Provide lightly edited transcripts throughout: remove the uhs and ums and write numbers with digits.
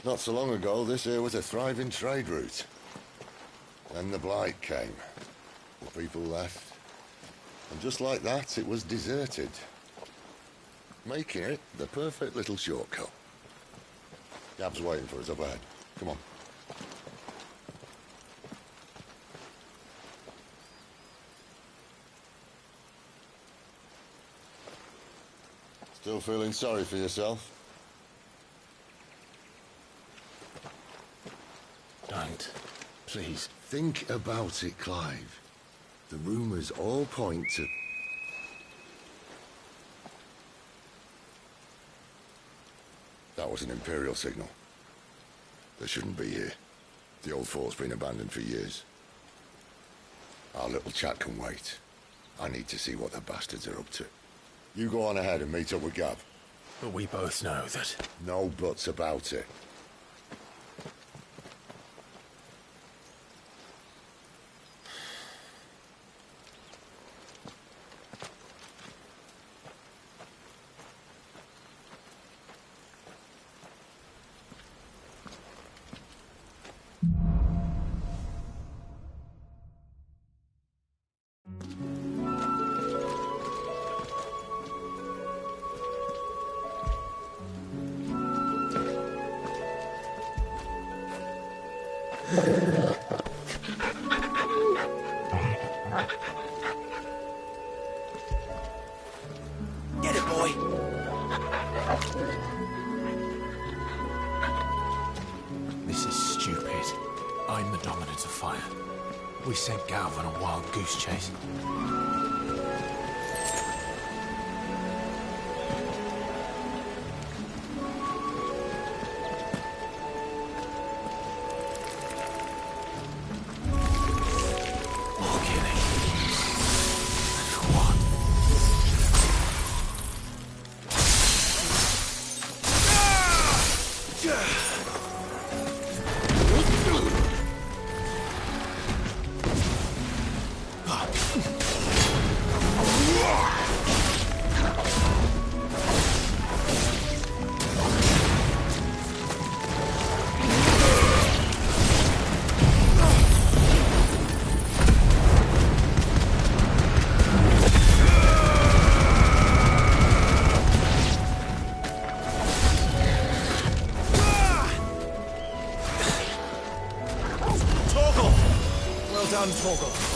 Not so long ago, this here was a thriving trade route. Then the blight came. The people left. And just like that, it was deserted. Making it the perfect little shortcut. Gab's waiting for us up ahead. Come on. Still feeling sorry for yourself? Don't. Please. Think about it, Clive. The rumours all point to... That was an Imperial signal. They shouldn't be here. The old fort's been abandoned for years. Our little chat can wait. I need to see what the bastards are up to. You go on ahead and meet up with Gab. But we both know that... No buts about it. Get it, boy! This is stupid. I'm the dominant of fire. We sent Gav on a wild goose chase. Done, Torgal.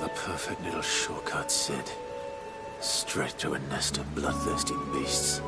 the perfect little shortcut, Sid. Straight to a nest of bloodthirsty beasts.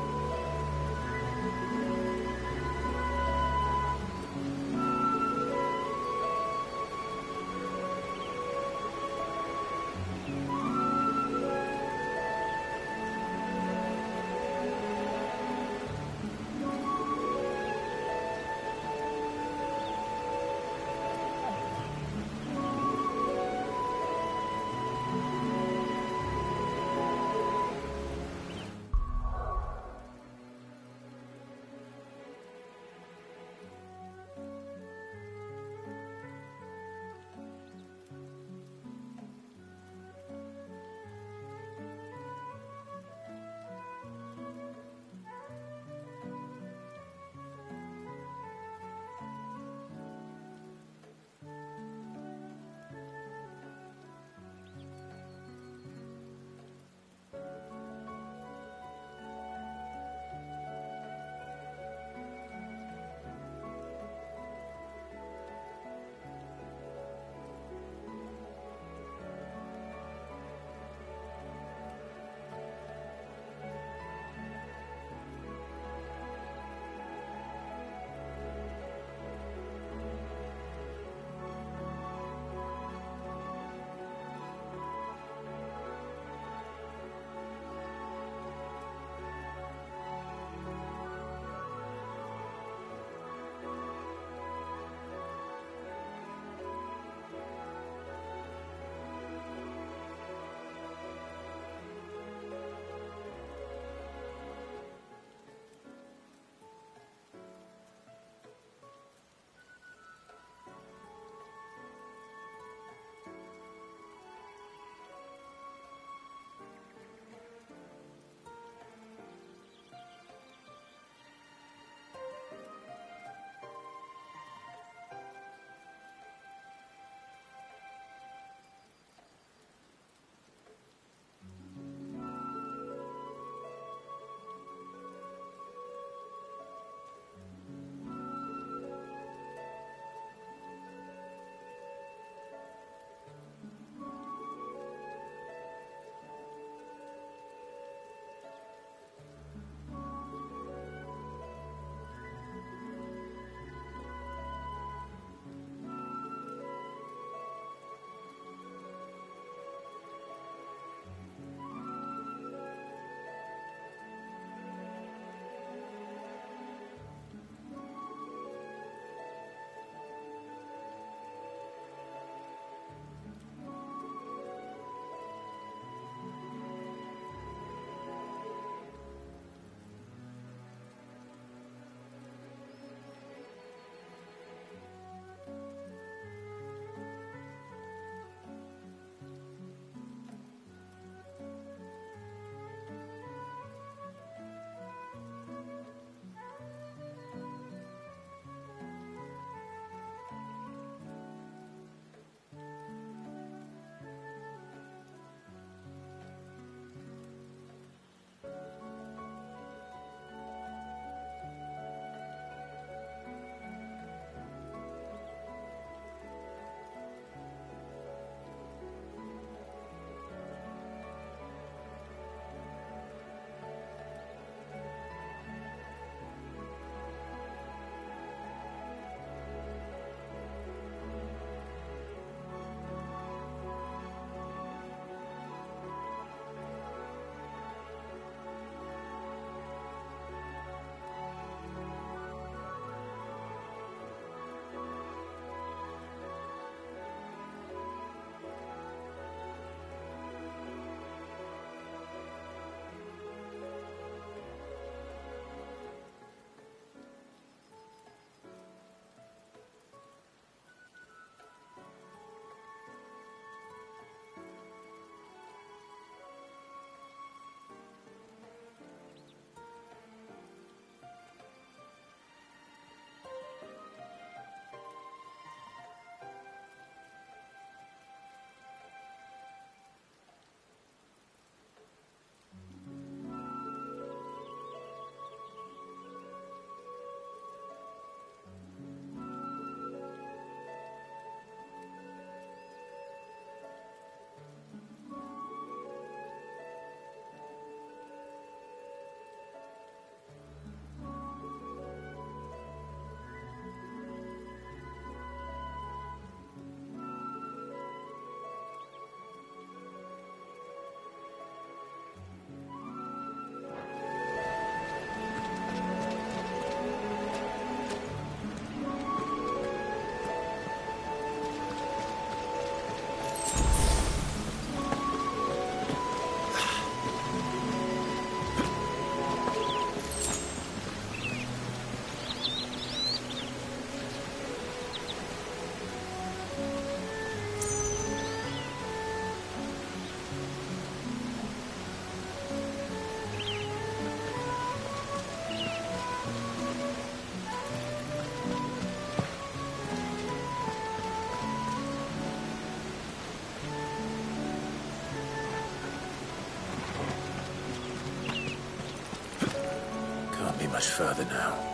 much further now.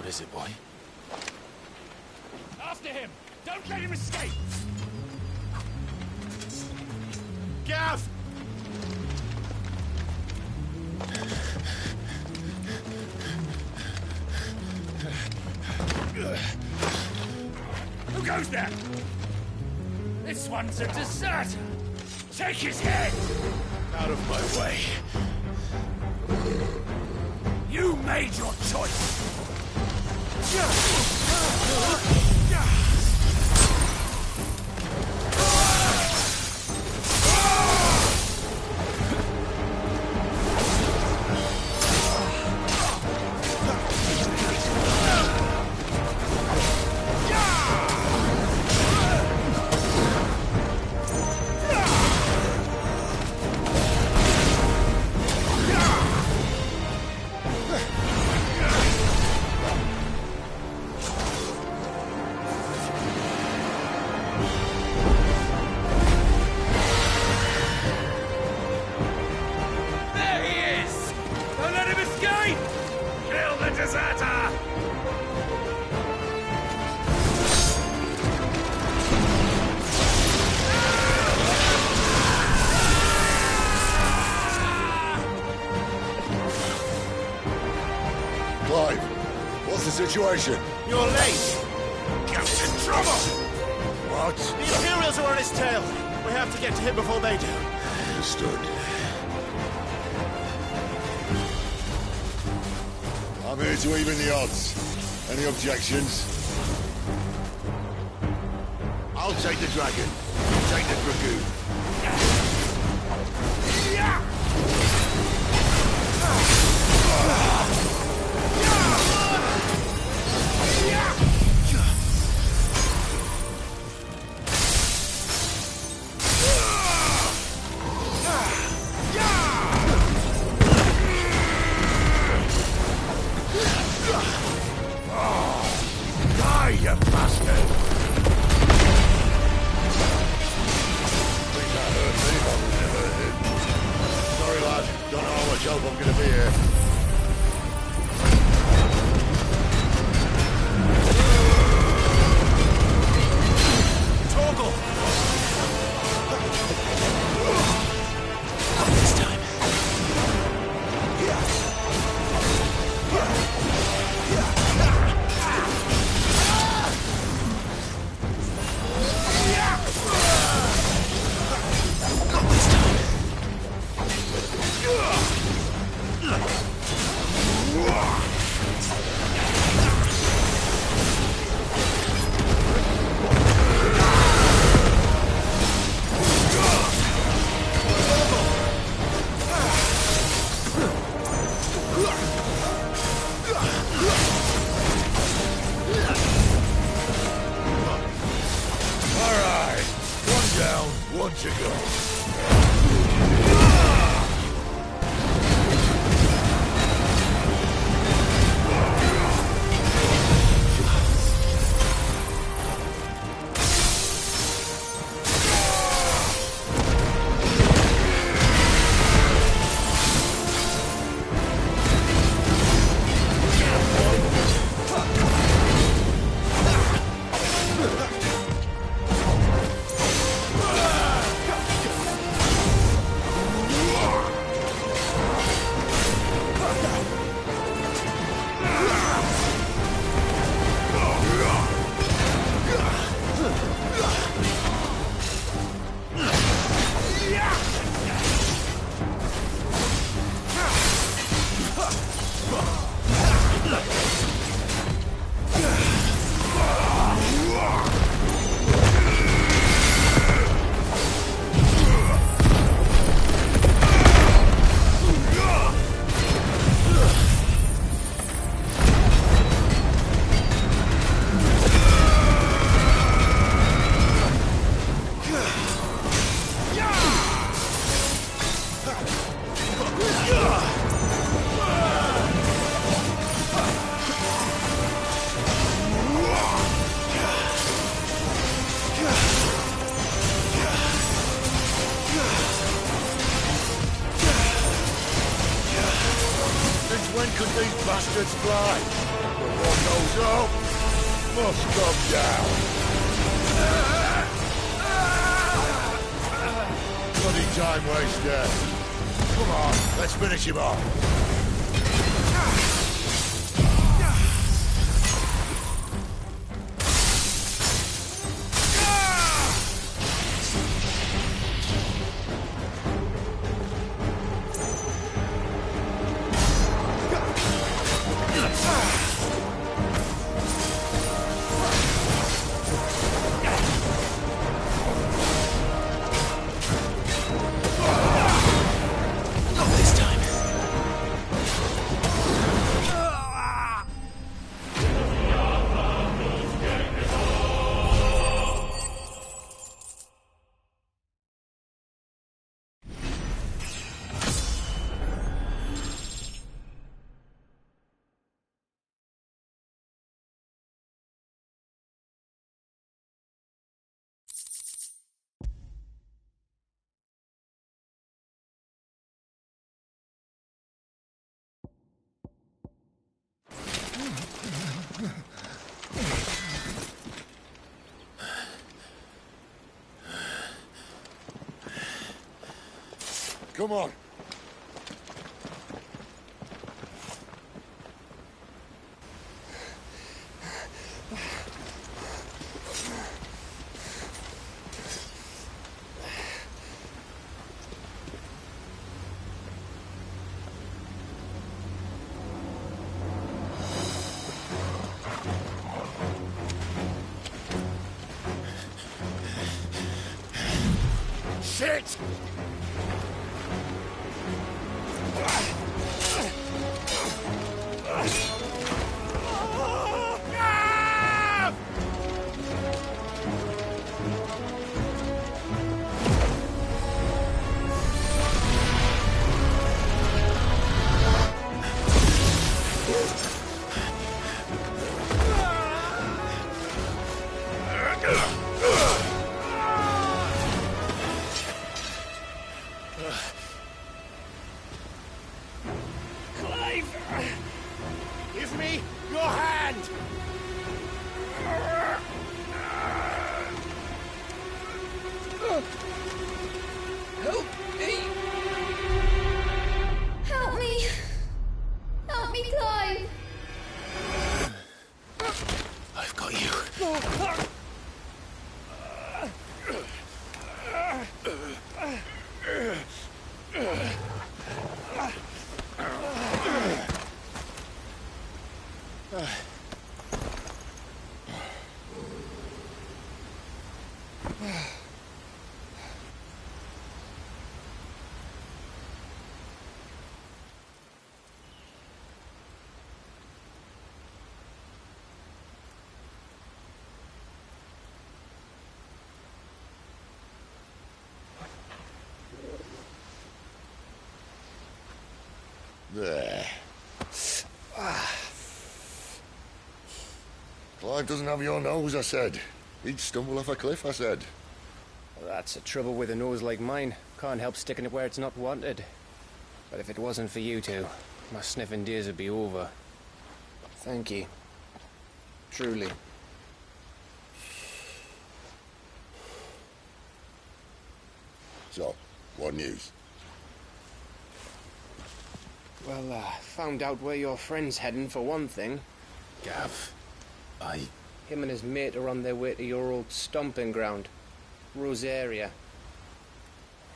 What is it, boy? After him! Don't let him escape! Gav! Who goes there? This one's a deserter! Take his head! Out of my way. You made your choice! situation? You're late. Captain Trouble! What? The Imperials are on his tail. We have to get to him before they do. Understood. I'm here to even the odds. Any objections? I'll take the dragon. You take the dragoon. Die, you bastard! Sorry, lad. Don't know how much help I'm gonna be here. Torgal! Not this time. Not this time. All right. One down, one to go. Since when could these bastards fly? But what goes up must come down. Bloody time waster. Come on, let's finish him off. Not this time. Come on. Shit! Clive! Give me your hand! Help me! Help me! Help me, Clive! I've got you. There. Clive doesn't have your nose, I said. He'd stumble off a cliff, I said. Well, that's the trouble with a nose like mine. Can't help sticking it where it's not wanted. But if it wasn't for you two, my sniffing days would be over. Thank you. Truly. So, what news? Well, found out where your friend's heading for one thing. Gav, Him and his mate are on their way to your old stomping ground, Rosaria.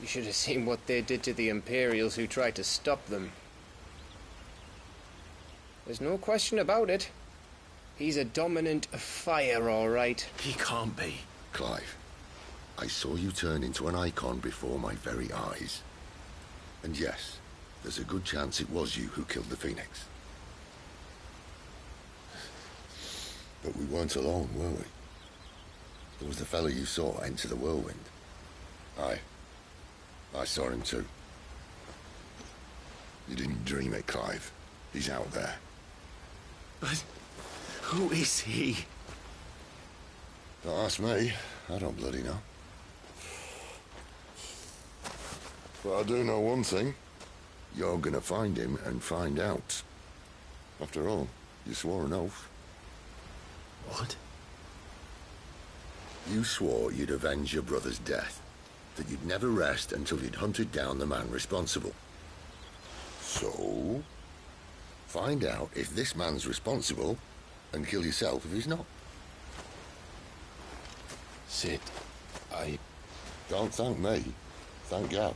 You should have seen what they did to the Imperials who tried to stop them. There's no question about it. He's a dominant of fire, all right. he can't be. Clive, I saw you turn into an icon before my very eyes. And yes, there's a good chance it was you who killed the Phoenix. But we weren't alone, were we? There was the fellow you saw enter the whirlwind. I saw him too. You didn't dream it, Clive. He's out there. But who is he? Don't ask me. I don't bloody know. But I do know one thing. You're gonna find him and find out. After all, you swore an oath. What? You swore you'd avenge your brother's death. That you'd never rest until you'd hunted down the man responsible. So, find out if this man's responsible and kill yourself if he's not. Sid, Don't thank me. Thank Gav.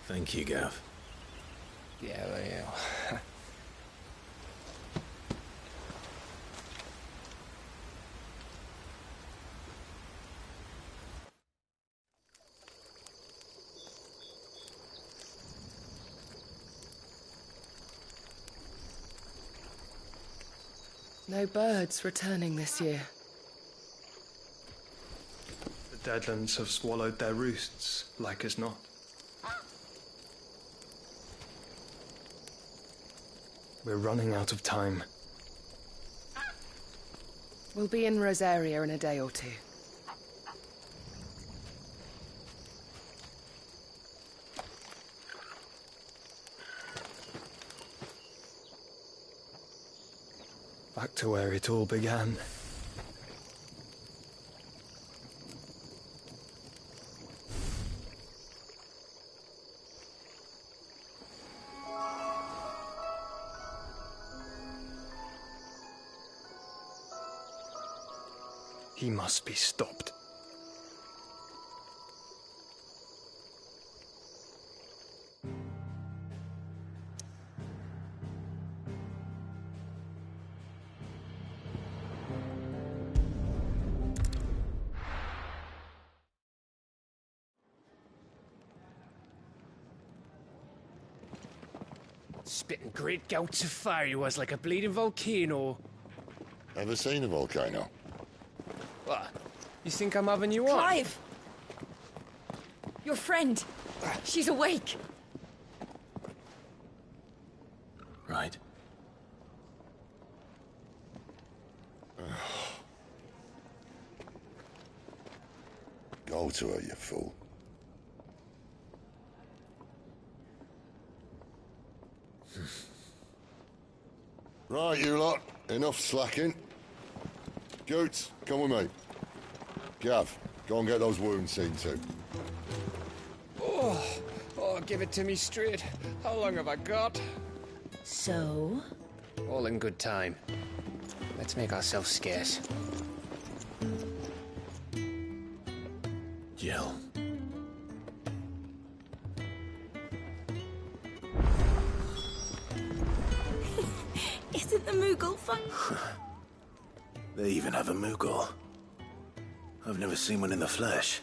Thank you, Gav. Yeah, well, yeah. No birds returning this year. The Deadlands have swallowed their roosts, like as not. We're running out of time. We'll be in Rosaria in a day or two. Back to where it all began. He must be stopped. Spitting great gouts of fire he was like a bleeding volcano. Ever seen a volcano? What? You think I'm having you on? Clive! Your friend. She's awake. Right. Go to her, you fool. Right, you lot. Enough slacking. Goots, come with me. Gav, go and get those wounds seen to. Oh, give it to me straight. How long have I got? So? All in good time. Let's make ourselves scarce. Jill. Isn't the Moogle fun? They even have a Moogle. I've never seen one in the flesh.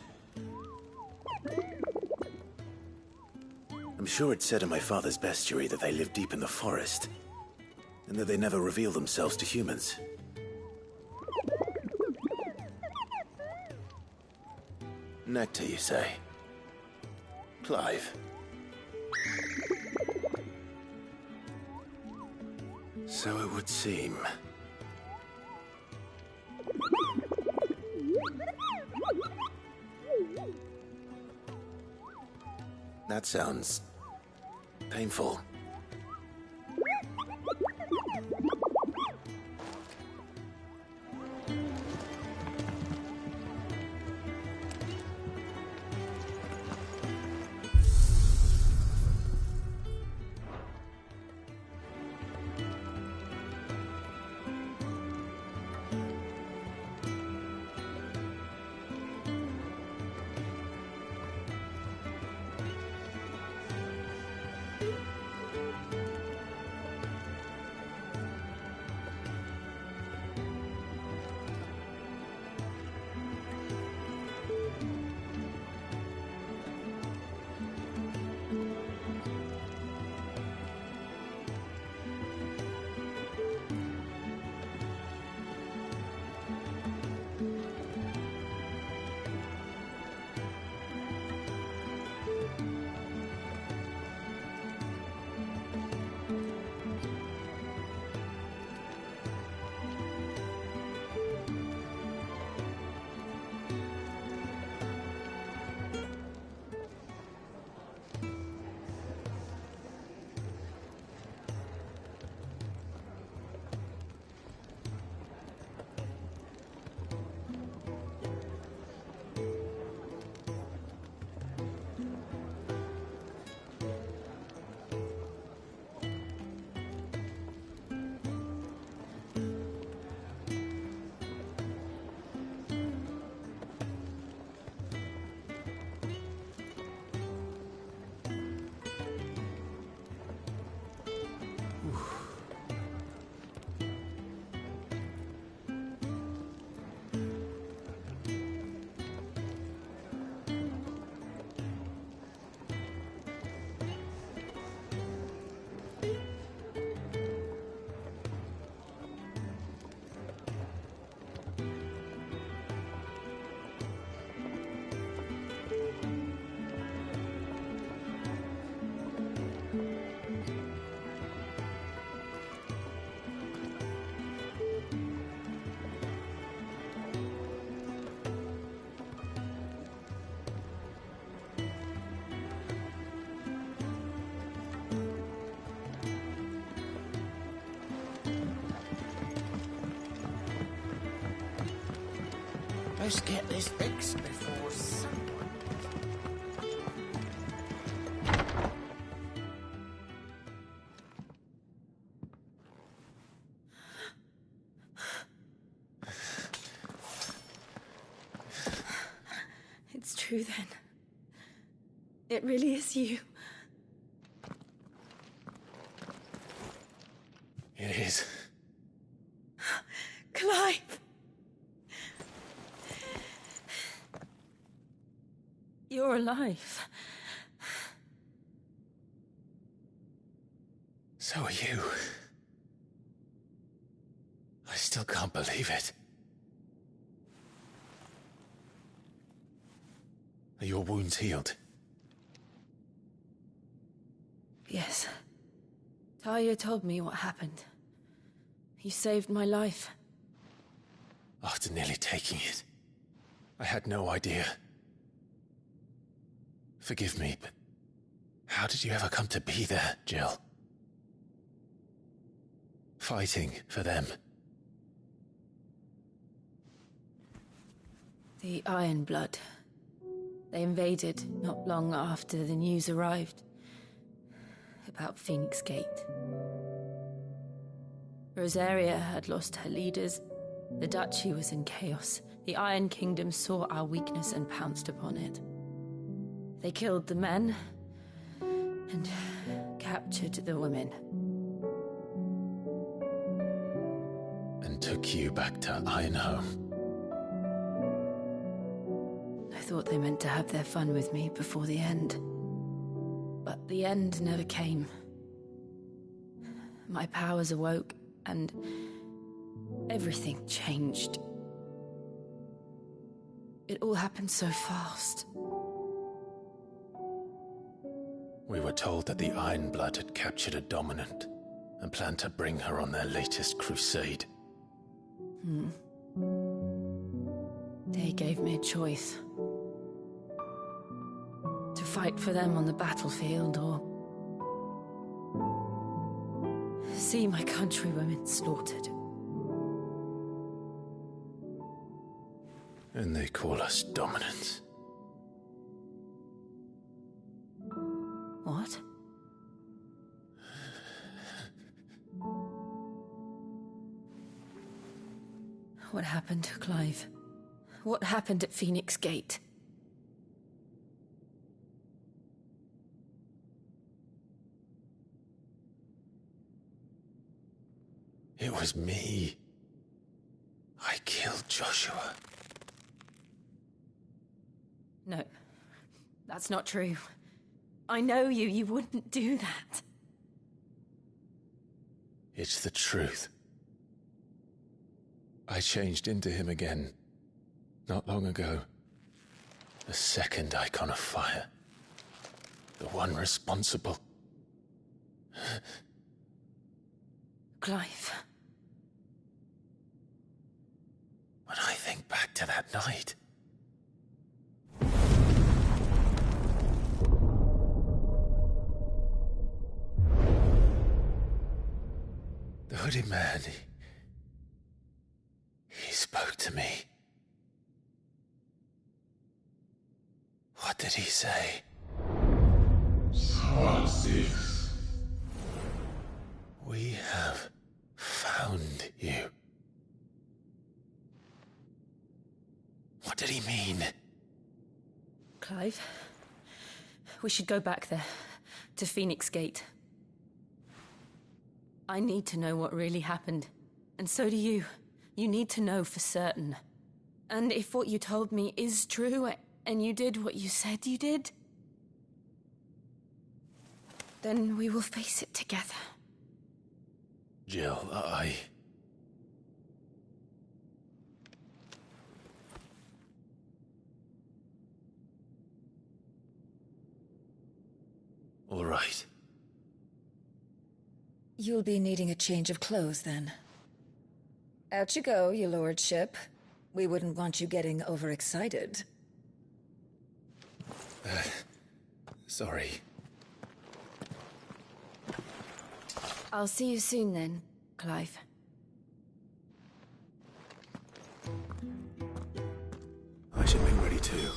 I'm sure it said in my father's bestiary that they live deep in the forest, and that they never reveal themselves to humans. Nectar, you say? Clive. So it would seem. That sounds painful. Let's get this fixed before someone... It's true then. It really is you. It is. Clive! You're alive. So are you. I still can't believe it. Are your wounds healed? Yes. Talia told me what happened. You saved my life. After nearly taking it, I had no idea. Forgive me, but how did you ever come to be there, Jill? Fighting for them. The Iron Blood. They invaded not long after the news arrived about Phoenix Gate. Rosaria had lost her leaders. The Duchy was in chaos. The Iron Kingdom saw our weakness and pounced upon it. They killed the men and captured the women. And took you back to Ironhome. I thought they meant to have their fun with me before the end. But the end never came. My powers awoke, and everything changed. It all happened so fast. We were told that the Iron Blood had captured a dominant and planned to bring her on their latest crusade. They gave me a choice. To fight for them on the battlefield, or see my countrywomen slaughtered. And they call us dominants. What? What happened, Clive? What happened at Phoenix Gate? It was me. I killed Joshua. No, that's not true. I know you. You wouldn't do that. It's the truth. I changed into him again, not long ago. The second icon of fire. The one responsible. Clive. When I think back to that night... The hooded man, he spoke to me. What did he say? Part 6. We have found you. What did he mean? Clive, we should go back there, to Phoenix Gate. I need to know what really happened. And so do you. You need to know for certain. And if what you told me is true, and you did what you said you did, then we will face it together. Jill, All right. You'll be needing a change of clothes, then. Out you go, your lordship. We wouldn't want you getting overexcited. Sorry. I'll see you soon then, Clive. I should be ready too.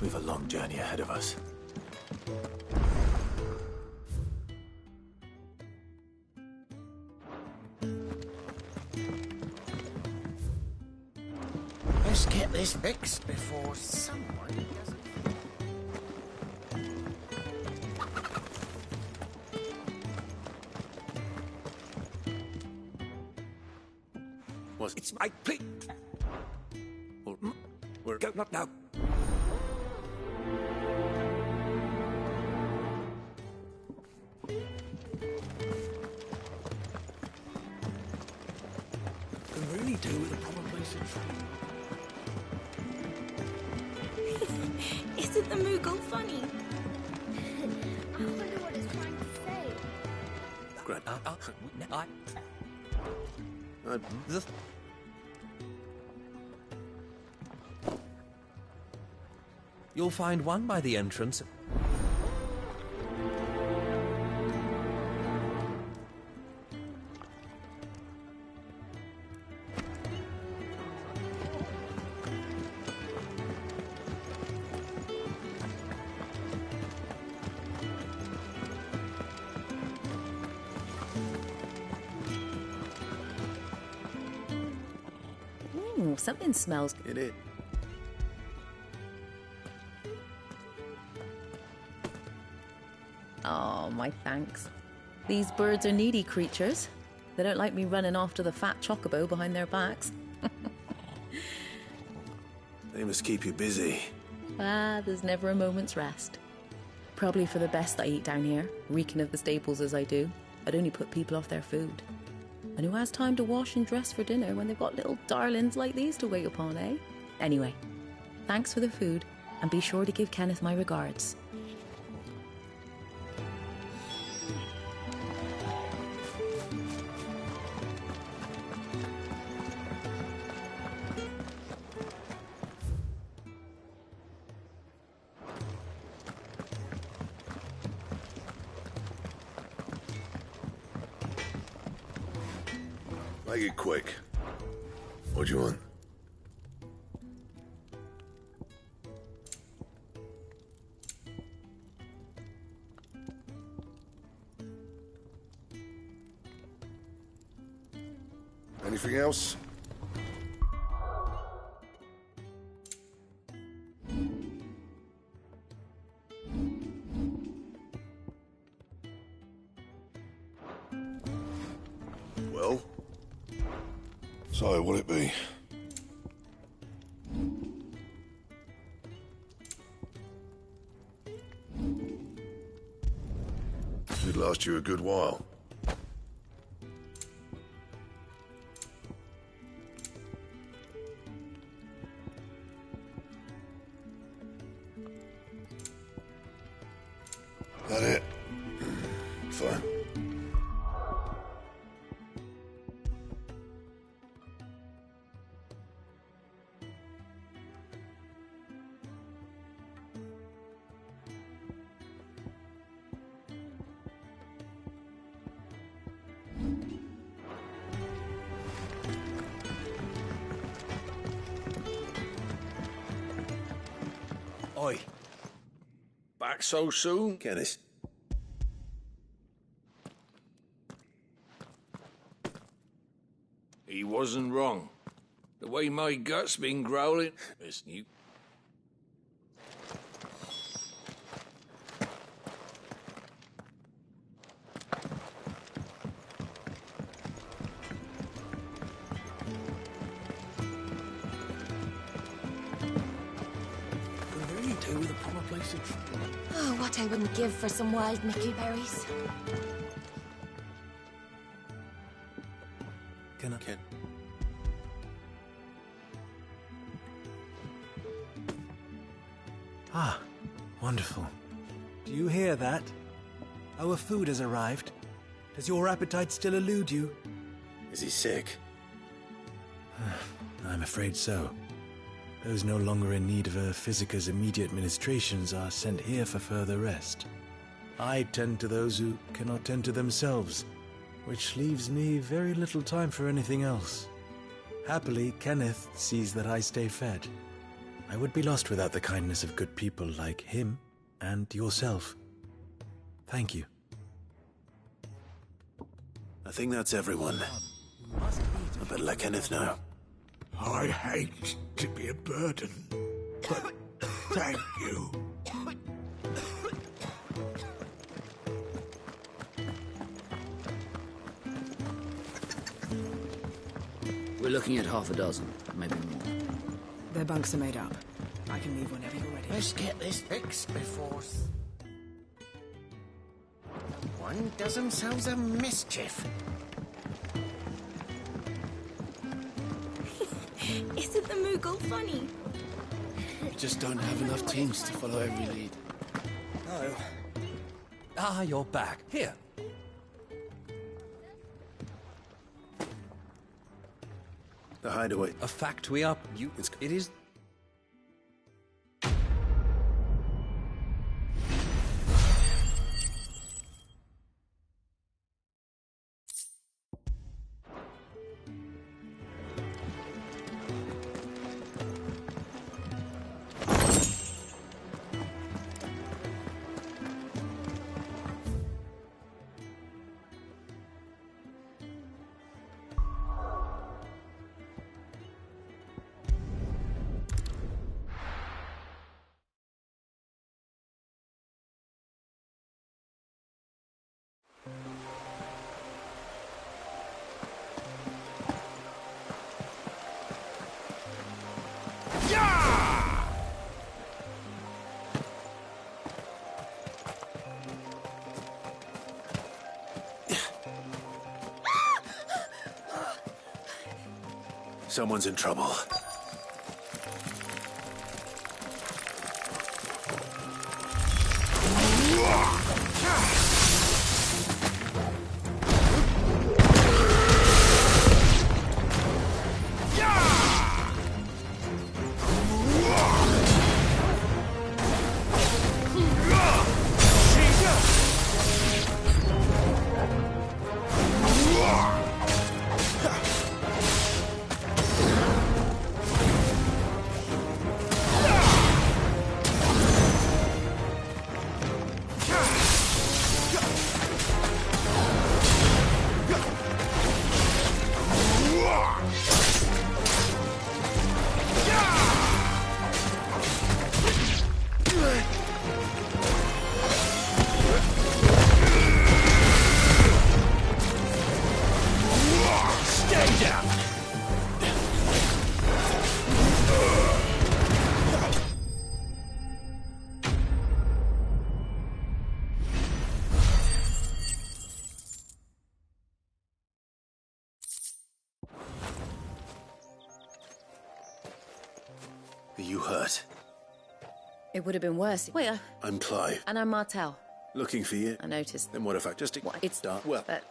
We've a long journey ahead of us. Let's get this fixed before someone doesn't... It's my plea. We're go not now. Isn't the Moogle funny? I wonder what it's trying to say. You'll find one by the entrance. Something smells good. It is. Oh, my thanks. These birds are needy creatures. They don't like me running after the fat chocobo behind their backs. They must keep you busy. There's never a moment's rest. Probably for the best I eat down here, reeking of the staples as I do. I'd only put people off their food. And who has time to wash and dress for dinner when they've got little darlings like these to wait upon, eh? Anyway, thanks for the food, and be sure to give Kenneth my regards. Make it quick. What do you want? Anything else? Well? So, what'll it be? Should last you a good while. That it? Fine. Oi. Back so soon? Kenneth. He wasn't wrong. The way my gut's been growling, it's new. With a proper place of... Oh, what I wouldn't give for some wild Mickey berries. Can I? Ah, wonderful. Do you hear that? Our food has arrived. Does your appetite still elude you? Is he sick? I'm afraid so. Those no longer in need of a Physica's immediate ministrations are sent here for further rest. I tend to those who cannot tend to themselves, which leaves me very little time for anything else. Happily, Kenneth sees that I stay fed. I would be lost without the kindness of good people like him and yourself. Thank you. I think that's everyone. I better let Kenneth know. I hate to be a burden, but thank you. We're looking at half a dozen, maybe more. Their bunks are made up. I can leave whenever you're ready. Let's get this fixed before... One does themselves a mischief. Is Isn't the Moogle funny? We just don't have enough teams to follow every lead. No. Ah, you're back. Here. The hideaway. A fact we are... It is... Someone's in trouble. Are you hurt? It would have been worse. Wait, I'm Clive. and I'm Martel. Looking for you. I noticed. Then what if I just... It's start well. But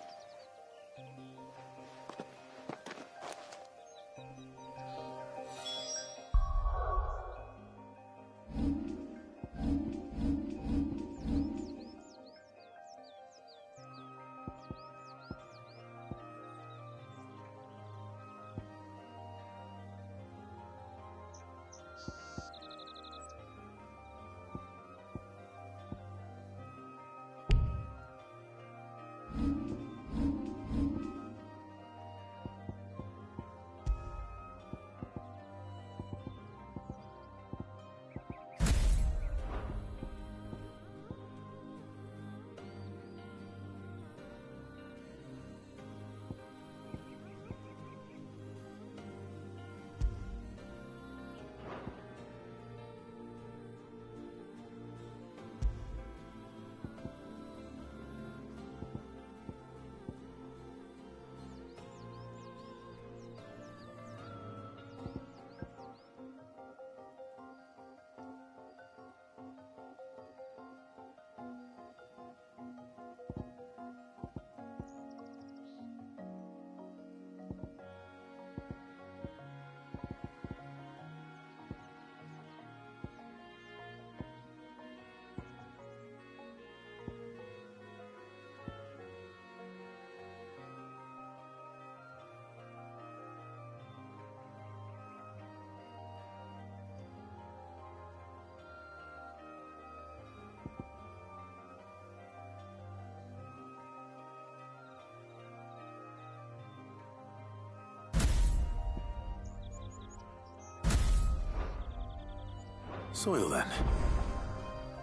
Soil, then.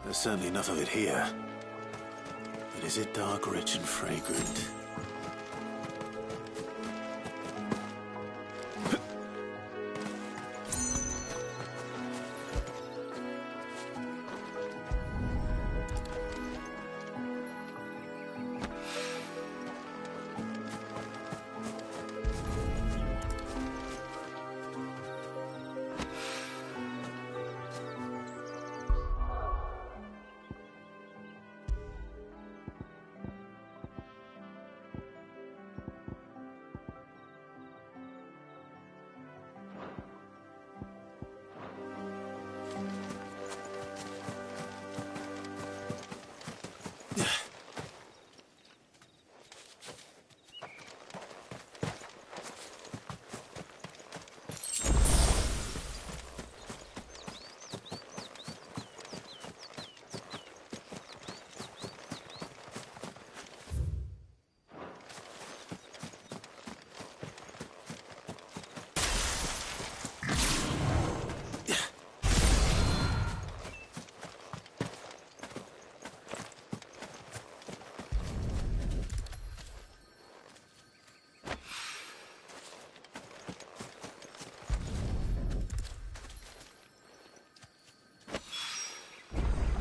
There's certainly enough of it here. But is it dark, rich, and fragrant?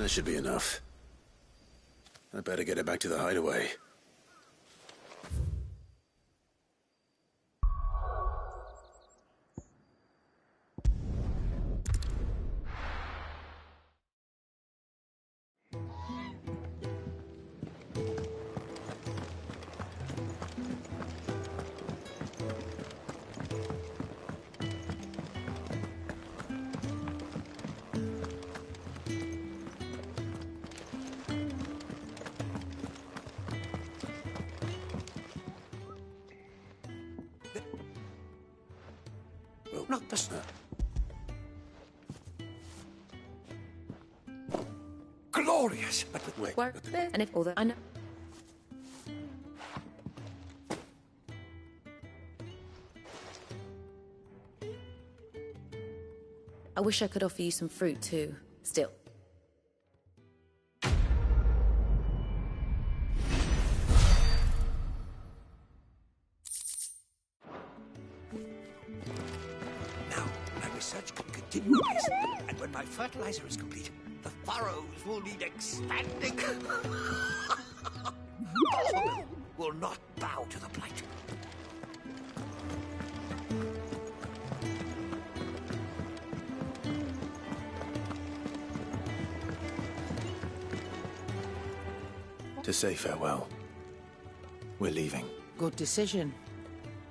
That should be enough. I better get it back to the hideaway. Not the snow. Glorious, but wait. Where? And if all that I know. I wish I could offer you some fruit too. Still. Now, my research can continue apace, and when my fertilizer is complete, the furrows will need expanding. Will not bow to the blight. To say farewell. We're leaving. Good decision.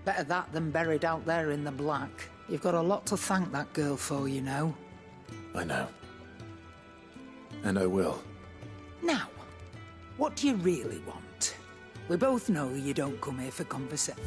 Better that than buried out there in the black. You've got a lot to thank that girl for, you know. I know. And I will. Now, what do you really want? We both know you don't come here for conversation.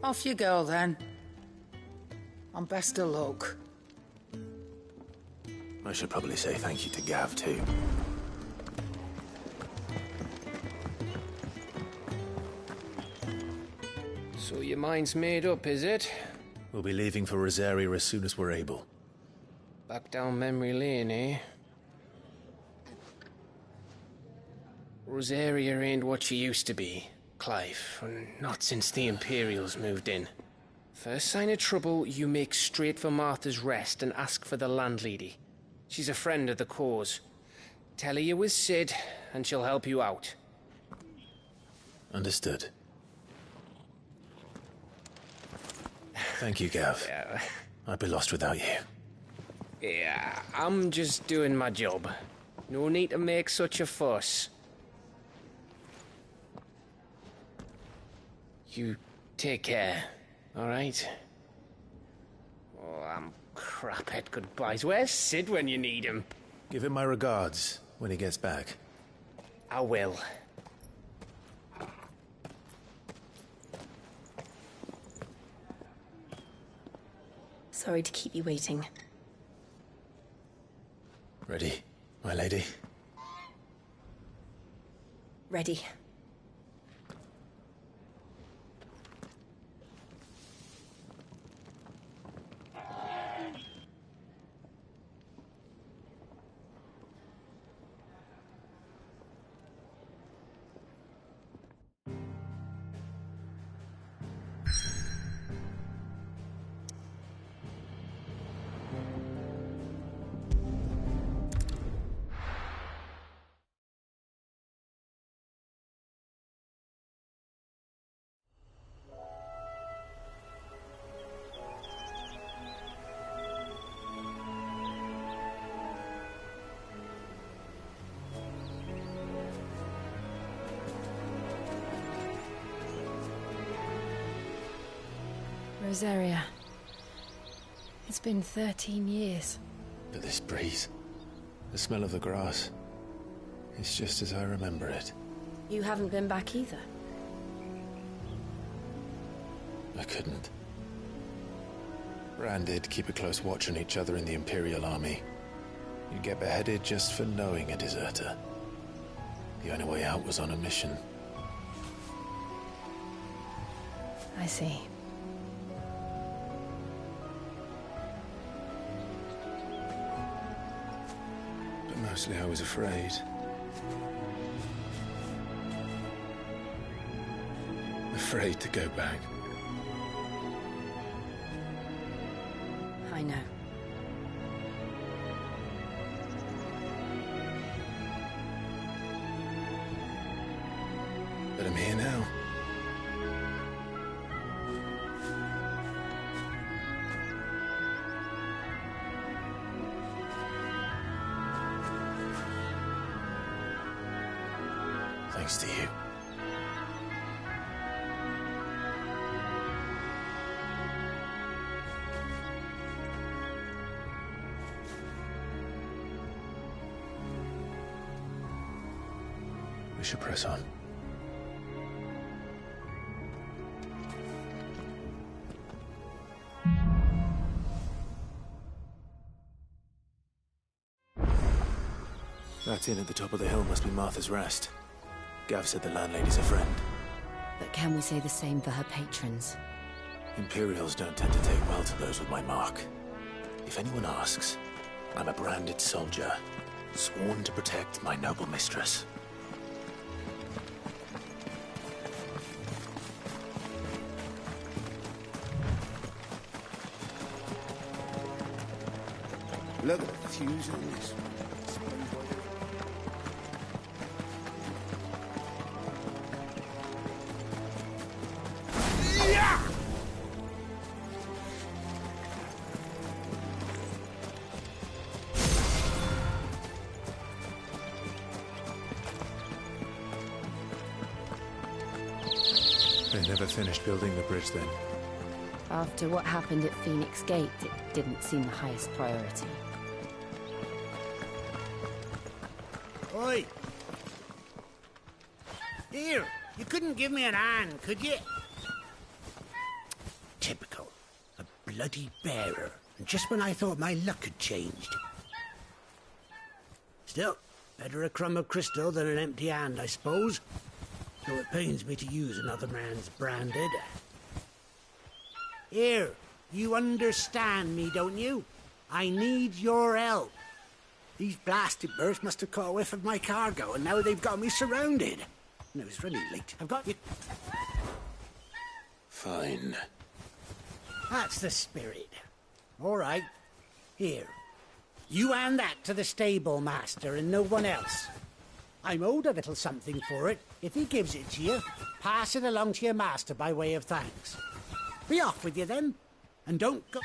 Off you go, then. And best of luck. I should probably say thank you to Gav, too. So your mind's made up, is it? We'll be leaving for Rosaria as soon as we're able. Back down memory lane, eh? Rosaria ain't what she used to be, Clive. Not since the Imperials moved in. First sign of trouble, you make straight for Martha's Rest and ask for the landlady. She's a friend of the cause. Tell her you was Sid, and she'll help you out. Understood. Thank you, Gav. Yeah. I'd be lost without you. Yeah, I'm just doing my job. No need to make such a fuss. You take care, all right? Oh, I'm crap at goodbyes. Where's Sid when you need him? Give him my regards when he gets back. I will. Sorry to keep you waiting. Ready, my lady? Ready. Rosaria. It's been 13 years. But this breeze, the smell of the grass, it's just as I remember it. You haven't been back either. I couldn't. Branded, keep a close watch on each other in the Imperial Army. You'd get beheaded just for knowing a deserter. The only way out was on a mission. I see. But mostly I was afraid. Afraid to go back. I know. But I'm here now. Thanks to you. We should press on. That inn at the top of the hill must be Martha's Rest. Gav said the landlady's a friend. But can we say the same for her patrons? Imperials don't tend to take well to those with my mark. If anyone asks, I'm a branded soldier, sworn to protect my noble mistress. Look at the fuse on this. They never finished building the bridge then. After what happened at Phoenix Gate, it didn't seem the highest priority. Oi! Here, you couldn't give me an hand, could you? Typical. A bloody bearer. And just when I thought my luck had changed. Still, better a crumb of crystal than an empty hand, I suppose. Though it pains me to use another man's branded. Here, you understand me, don't you? I need your help. These blasted birds must have caught a whiff of my cargo, and now they've got me surrounded. No, it's really late. I've got you. Fine. That's the spirit. All right. Here. You hand that to the stable master and no one else. I'm owed a little something for it. If he gives it to you, pass it along to your master by way of thanks. Be off with you then, and don't go...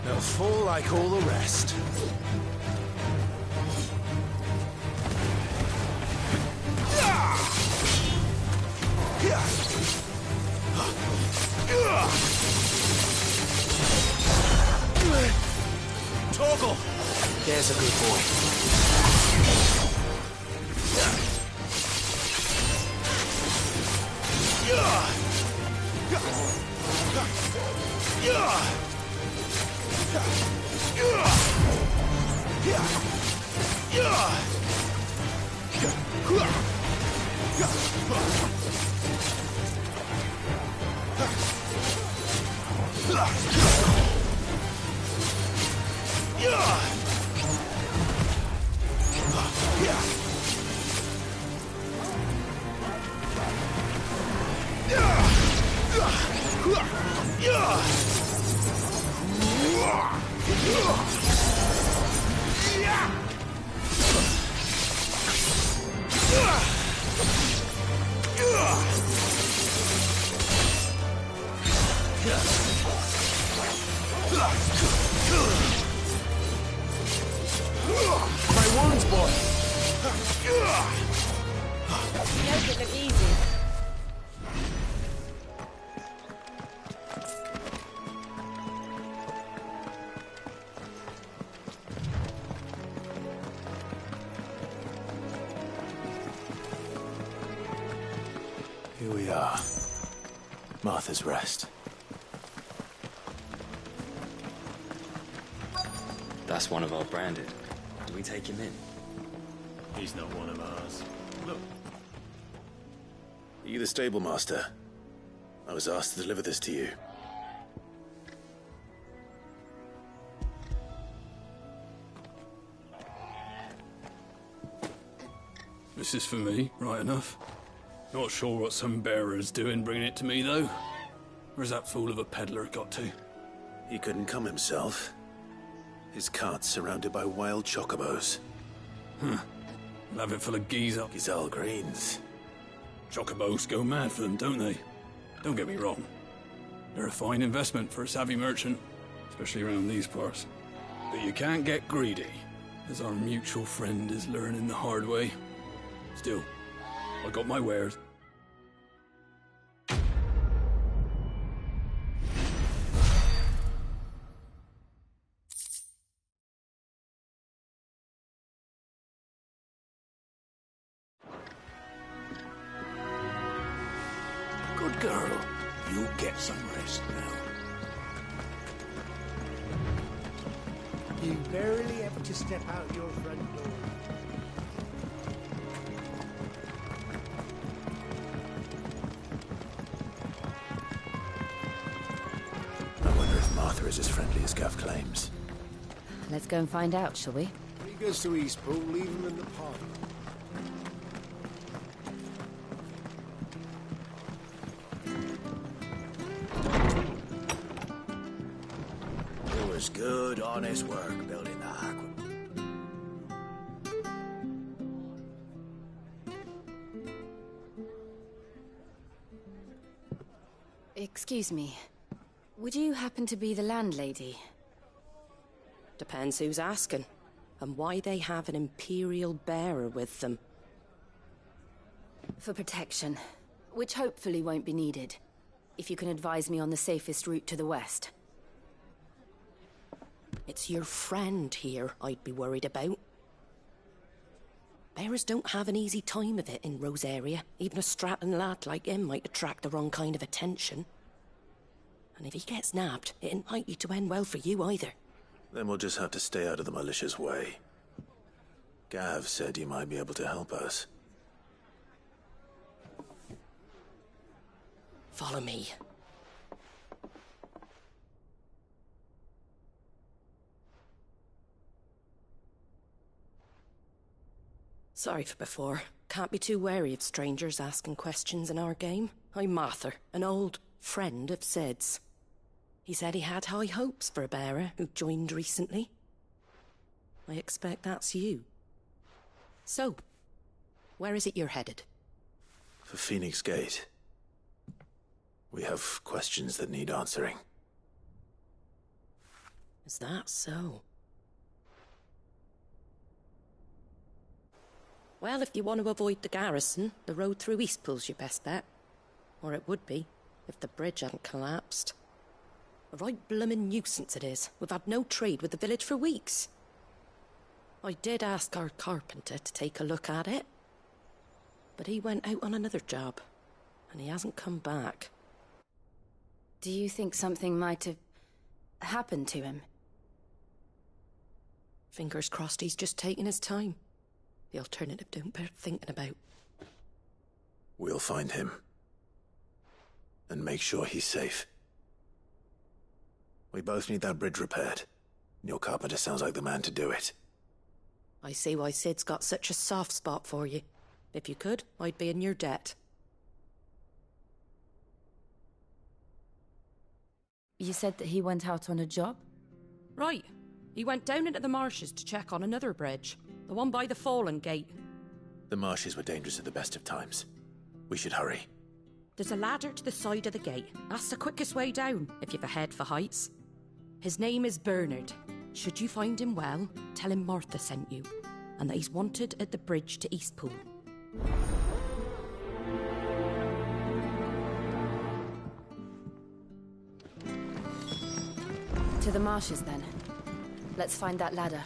They'll fall like all the rest. Torgal! There's a good boy. Here we are. Martha's Rest. That's one of our branded. Do we take him in? He's not one of ours. Look. Are you the stable master? I was asked to deliver this to you. This is for me, right enough. Not sure what some bearer's doing bringing it to me, though. Where's that fool of a peddler got to? He couldn't come himself. His cart's surrounded by wild chocobos. Huh. I'll have it full of Gizal greens. Chocobos go mad for them, don't they? Don't get me wrong. They're a fine investment for a savvy merchant, especially around these parts. But you can't get greedy, as our mutual friend is learning the hard way. Still, I got my wares. Good girl. You get some rest now. You barely have to step out your front door. I wonder if Martha is as friendly as Gav claims. Let's go and find out, shall we? When he goes to Eastpool, leave him in the park. It was good, honest work building that aqueduct. Excuse me. Would you happen to be the landlady? Depends who's asking, and why they have an Imperial bearer with them. For protection, which hopefully won't be needed. If you can advise me on the safest route to the west. It's your friend here I'd be worried about. Bearers don't have an easy time of it in Rosaria. Even a Stratton lad like him might attract the wrong kind of attention. And if he gets nabbed, it ain't likely to end well for you either. Then we'll just have to stay out of the malicious way. Gav said you might be able to help us. Follow me. Sorry for before. Can't be too wary of strangers asking questions in our game. I'm Martha, an old friend of Sid's. He said he had high hopes for a bearer who joined recently. I expect that's you. So, where is it you're headed? For Phoenix Gate. We have questions that need answering. Is that so? Well, if you want to avoid the garrison, the road through Eastpool's your best bet. Or it would be, if the bridge hadn't collapsed. A right bloomin' nuisance it is. We've had no trade with the village for weeks. I did ask our carpenter to take a look at it. But he went out on another job, and he hasn't come back. Do you think something might have happened to him? Fingers crossed he's just taking his time. The alternative don't bear thinking about. We'll find him. And make sure he's safe. We both need that bridge repaired. Your carpenter sounds like the man to do it. I see why Sid's got such a soft spot for you. If you could, I'd be in your debt. You said that he went out on a job? Right. He went down into the marshes to check on another bridge. The one by the Fallen Gate. The marshes were dangerous at the best of times. We should hurry. There's a ladder to the side of the gate. That's the quickest way down, if you've a head for heights. His name is Bernard. Should you find him well, tell him Martha sent you, and that he's wanted at the bridge to Eastpool. To the marshes, then. Let's find that ladder.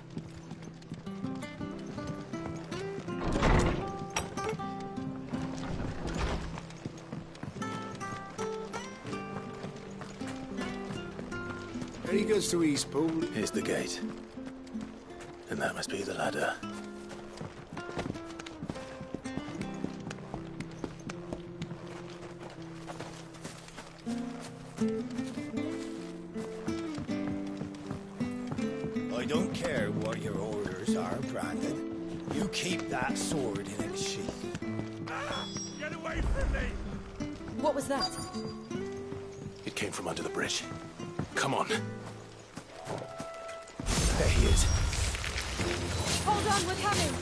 Any goes to Eastpool. Here's the gate. And that must be the ladder. I don't care what your orders are, Brandon. You keep that sword in its sheath. Get away from me! What was that? It came from under the bridge. Come on. There he is. Hold on, we're coming!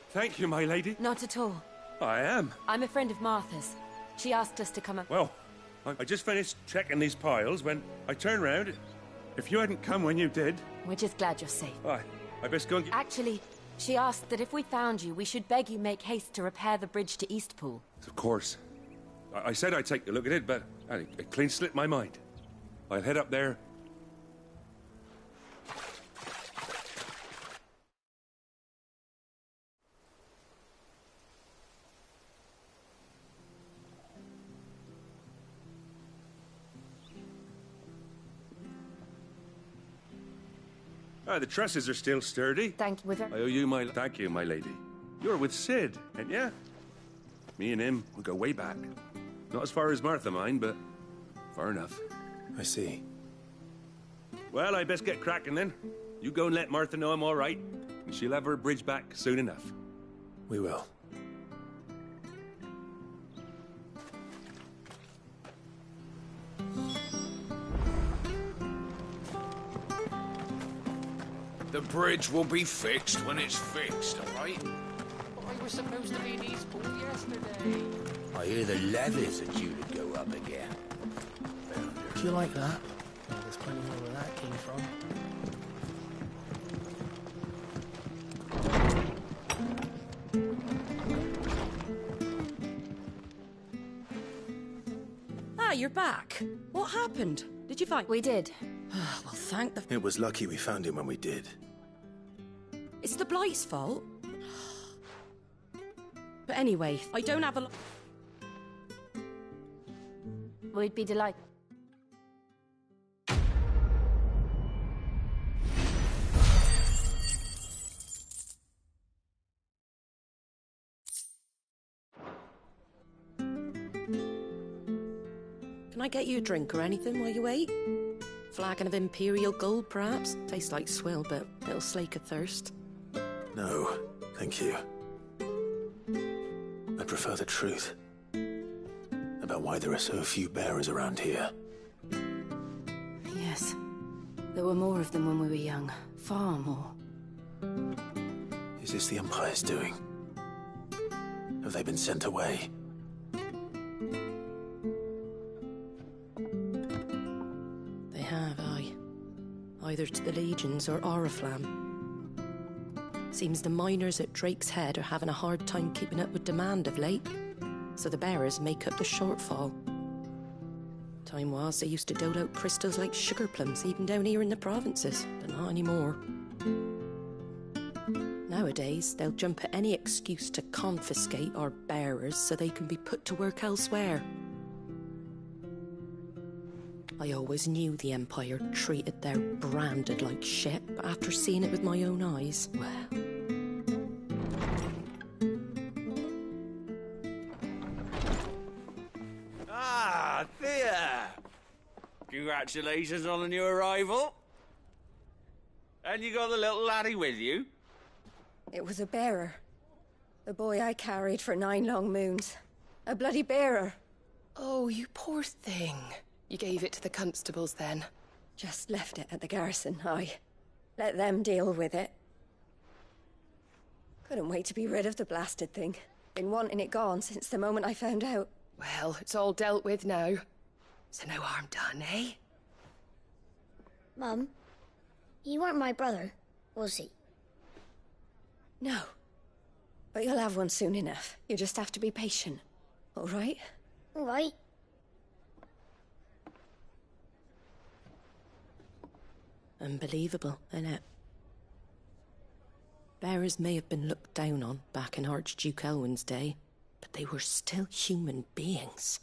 Thank you, my lady. Not at all. I am. I'm a friend of Martha's. She asked us to come up. Well, I just finished checking these piles when I turned round. If you hadn't come when you did... We're just glad you're safe. I best go and get... Actually, she asked that if we found you, we should beg you make haste to repair the bridge to Eastpool. Of course. I said I'd take a look at it, but it clean slipped my mind. I'll head up there. The trusses are still sturdy. Thank you. I owe you my... Thank you, my lady. You're with Sid, ain't ya? Me and him, we go way back. Not as far as Martha, mind, but far enough. I see. Well, I best get cracking then. You go and let Martha know I'm all right, and she'll have her bridge back soon enough. We will. The bridge will be fixed when it's fixed, all right? We were supposed to be in Eastpool yesterday. I hear the levies are due to go up again. Do you like that? Well, there's plenty more where that came from. Ah, you're back. What happened? Did you find... We did. Well, thank the... It was lucky we found him when we did. It's the Blight's fault. But anyway, I don't have a lot... We'd be delighted. Can I get you a drink or anything while you wait? Flagon of Imperial Gold, perhaps? Tastes like swill, but it'll slake a thirst. No, thank you. I prefer the truth. About why there are so few bearers around here. Yes. There were more of them when we were young. Far more. Is this the Empire's doing? Have they been sent away? They have, aye. Either to the Legions or Oriflamme. Seems the miners at Drake's Head are having a hard time keeping up with demand of late, so the bearers make up the shortfall. Time was they used to dole out crystals like sugar plums even down here in the provinces, but not anymore. Nowadays, they'll jump at any excuse to confiscate our bearers so they can be put to work elsewhere. I always knew the Empire treated their branded like shit, but after seeing it with my own eyes, well... Ah, Thea! Congratulations on the new arrival. And you got the little laddie with you? It was a bearer. The boy I carried for 9 long moons. A bloody bearer. Oh, you poor thing. You gave it to the constables then? Just left it at the garrison, aye. Let them deal with it. Couldn't wait to be rid of the blasted thing. Been wanting it gone since the moment I found out. Well, it's all dealt with now. So no harm done, eh? Mum, he weren't my brother, was he? No. But you'll have one soon enough. You just have to be patient. All right? All right. Unbelievable, innit? Bearers may have been looked down on back in Archduke Elwin's day, but they were still human beings.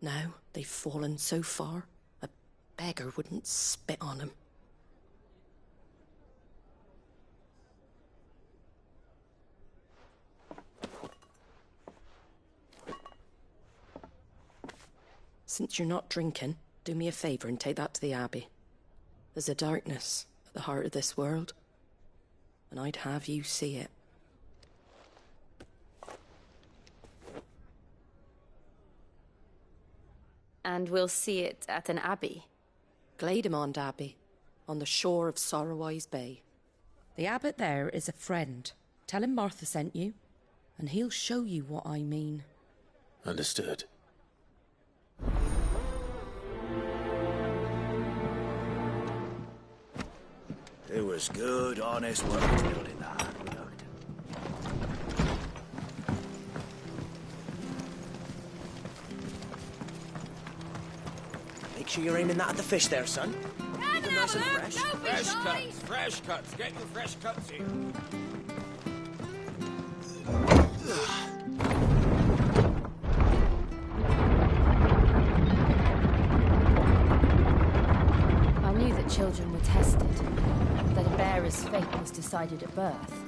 Now they've fallen so far, a beggar wouldn't spit on them. Since you're not drinking, do me a favour and take that to the Abbey. There's a darkness at the heart of this world, and I'd have you see it. And we'll see it at an abbey? Glademond Abbey, on the shore of Sorrowwise Bay. The abbot there is a friend. Tell him Martha sent you, and he'll show you what I mean. Understood. It was good, honest work building that aqueduct. Make sure you're aiming that at the fish there, son. Keep them nice and fresh. Fresh cuts. Get your fresh cuts here. I knew that children were tested, that a bearer's fate was decided at birth.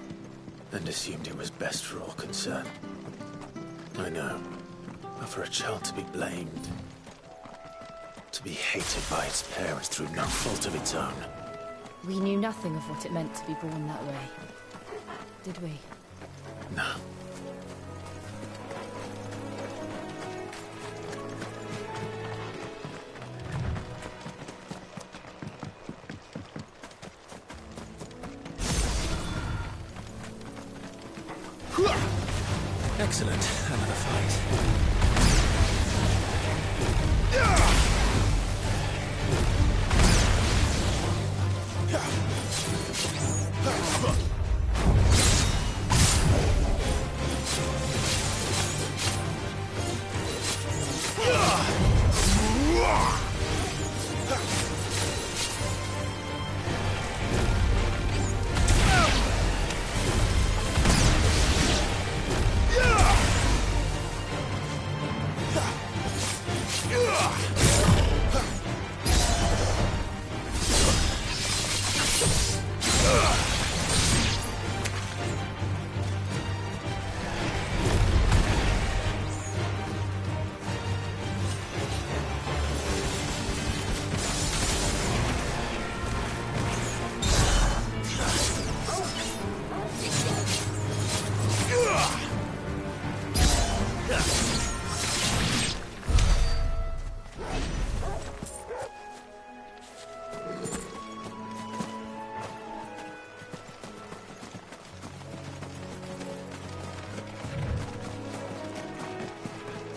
And assumed it was best for all concerned. I know. But for a child to be blamed, to be hated by its parents through no fault of its own. We knew nothing of what it meant to be born that way, did we? No. Excellent. Another fight.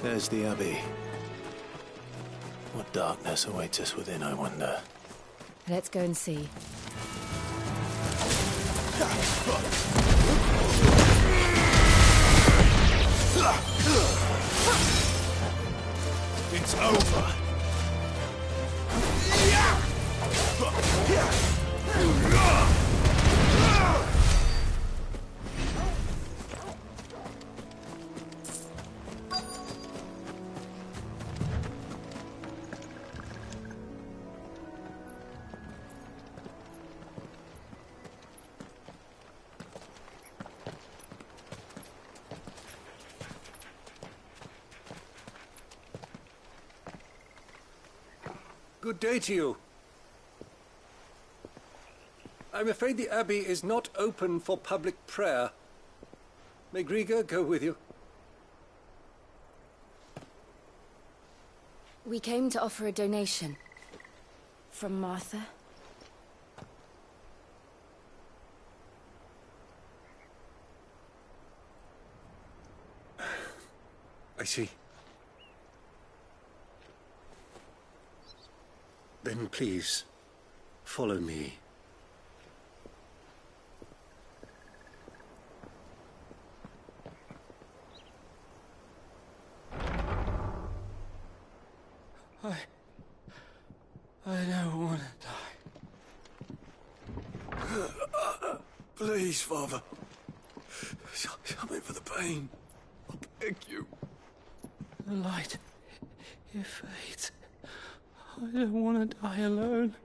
There's the Abbey. What darkness awaits us within, I wonder? Let's go and see. It's over. Good day to you. I'm afraid the Abbey is not open for public prayer. May Griga go with you? We came to offer a donation. From Martha? I see. Then please, follow me. I don't want to die. Please, Father. Help me for the pain. I beg you. The light, it fades. I don't want to die alone.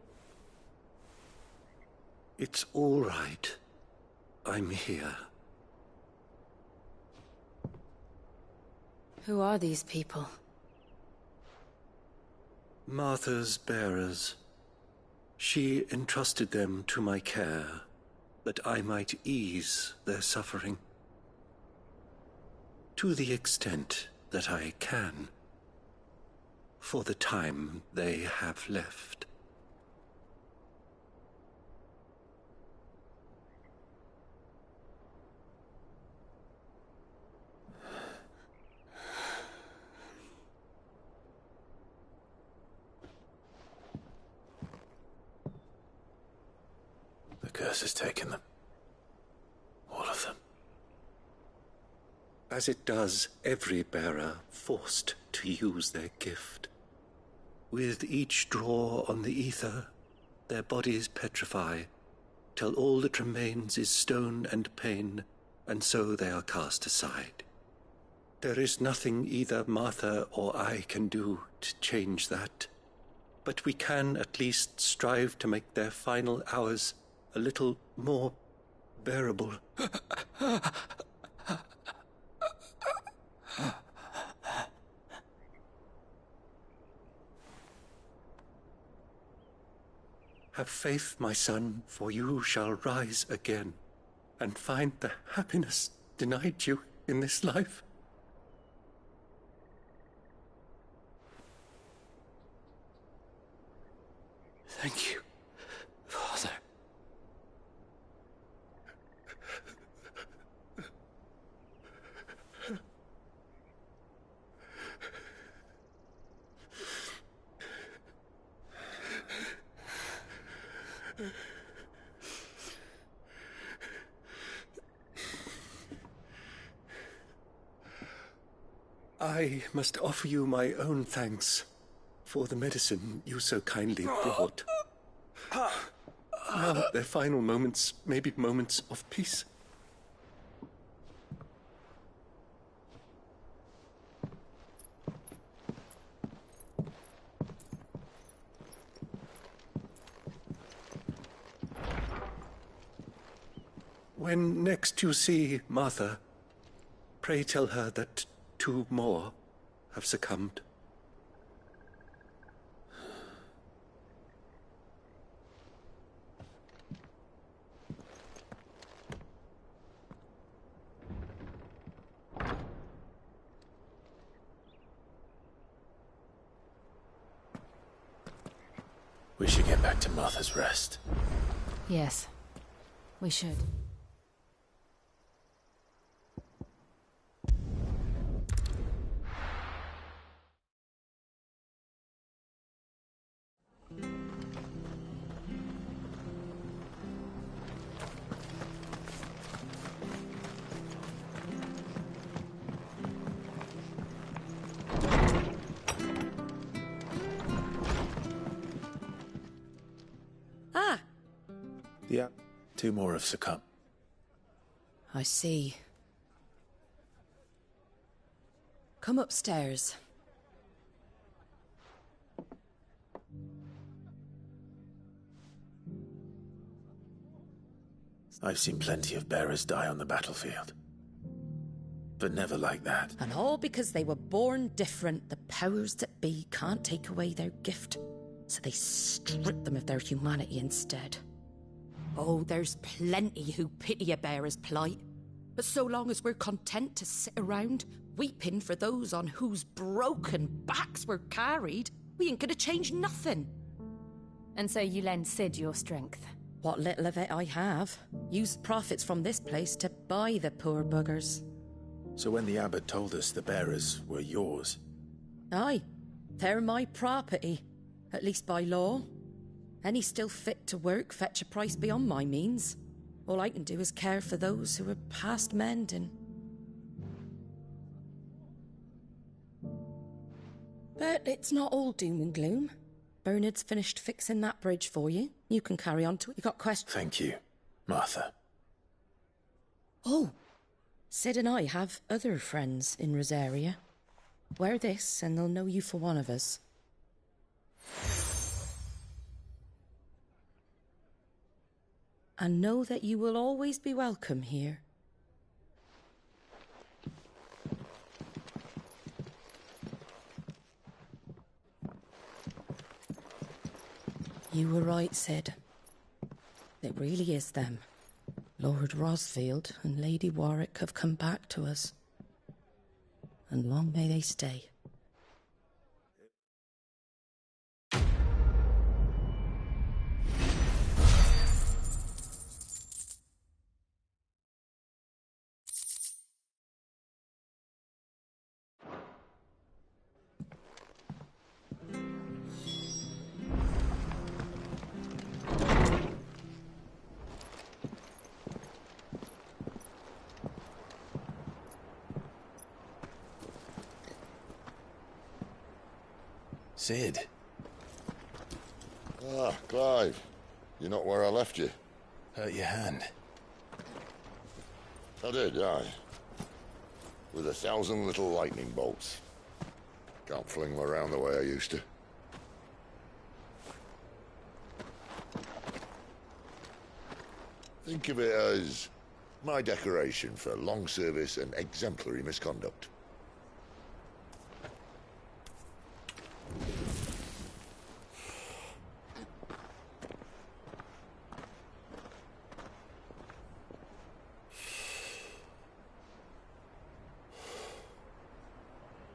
It's all right. I'm here. Who are these people? Martha's bearers. She entrusted them to my care, that I might ease their suffering. To the extent that I can, for the time they have left. The curse has taken them. All of them. As it does every bearer forced to use their gift. With each draw on the ether, their bodies petrify, till all that remains is stone and pain, and so they are cast aside. There is nothing either Martha or I can do to change that, but we can at least strive to make their final hours a little more bearable. Have faith, my son, for you shall rise again, and find the happiness denied you in this life. Thank you, Father. I must offer you my own thanks for the medicine you so kindly brought. Now their final moments may be moments of peace. When next you see Martha, pray tell her that 2 more have succumbed. We should get back to Martha's Rest. Yes, we should. Yeah, 2 more have succumbed. I see. Come upstairs. I've seen plenty of bearers die on the battlefield. But never like that. And all because they were born different. The powers that be can't take away their gift, so they strip them of their humanity instead. Oh, there's plenty who pity a bearer's plight. But so long as we're content to sit around, weeping for those on whose broken backs we're carried, we ain't gonna change nothing. And so you lend Sid your strength? What little of it I have. Use profits from this place to buy the poor buggers. So when the abbot told us the bearers were yours... Aye, they're my property, at least by law. Any still fit to work fetch a price beyond my means. All I can do is care for those who are past mending. But it's not all doom and gloom. Bernard's finished fixing that bridge for you. You can carry on to it. You got questions? Thank you, Martha. Oh, Sid and I have other friends in Rosaria. Wear this and they'll know you for one of us. And know that you will always be welcome here. You were right, Sid. It really is them. Lord Rosfield and Lady Warwick have come back to us. And long may they stay. Sid. Ah, Clive. You're not where I left you. Hurt your hand. I did, aye. With 1,000 little lightning bolts. Can't fling them around the way I used to. Think of it as my decoration for long service and exemplary misconduct.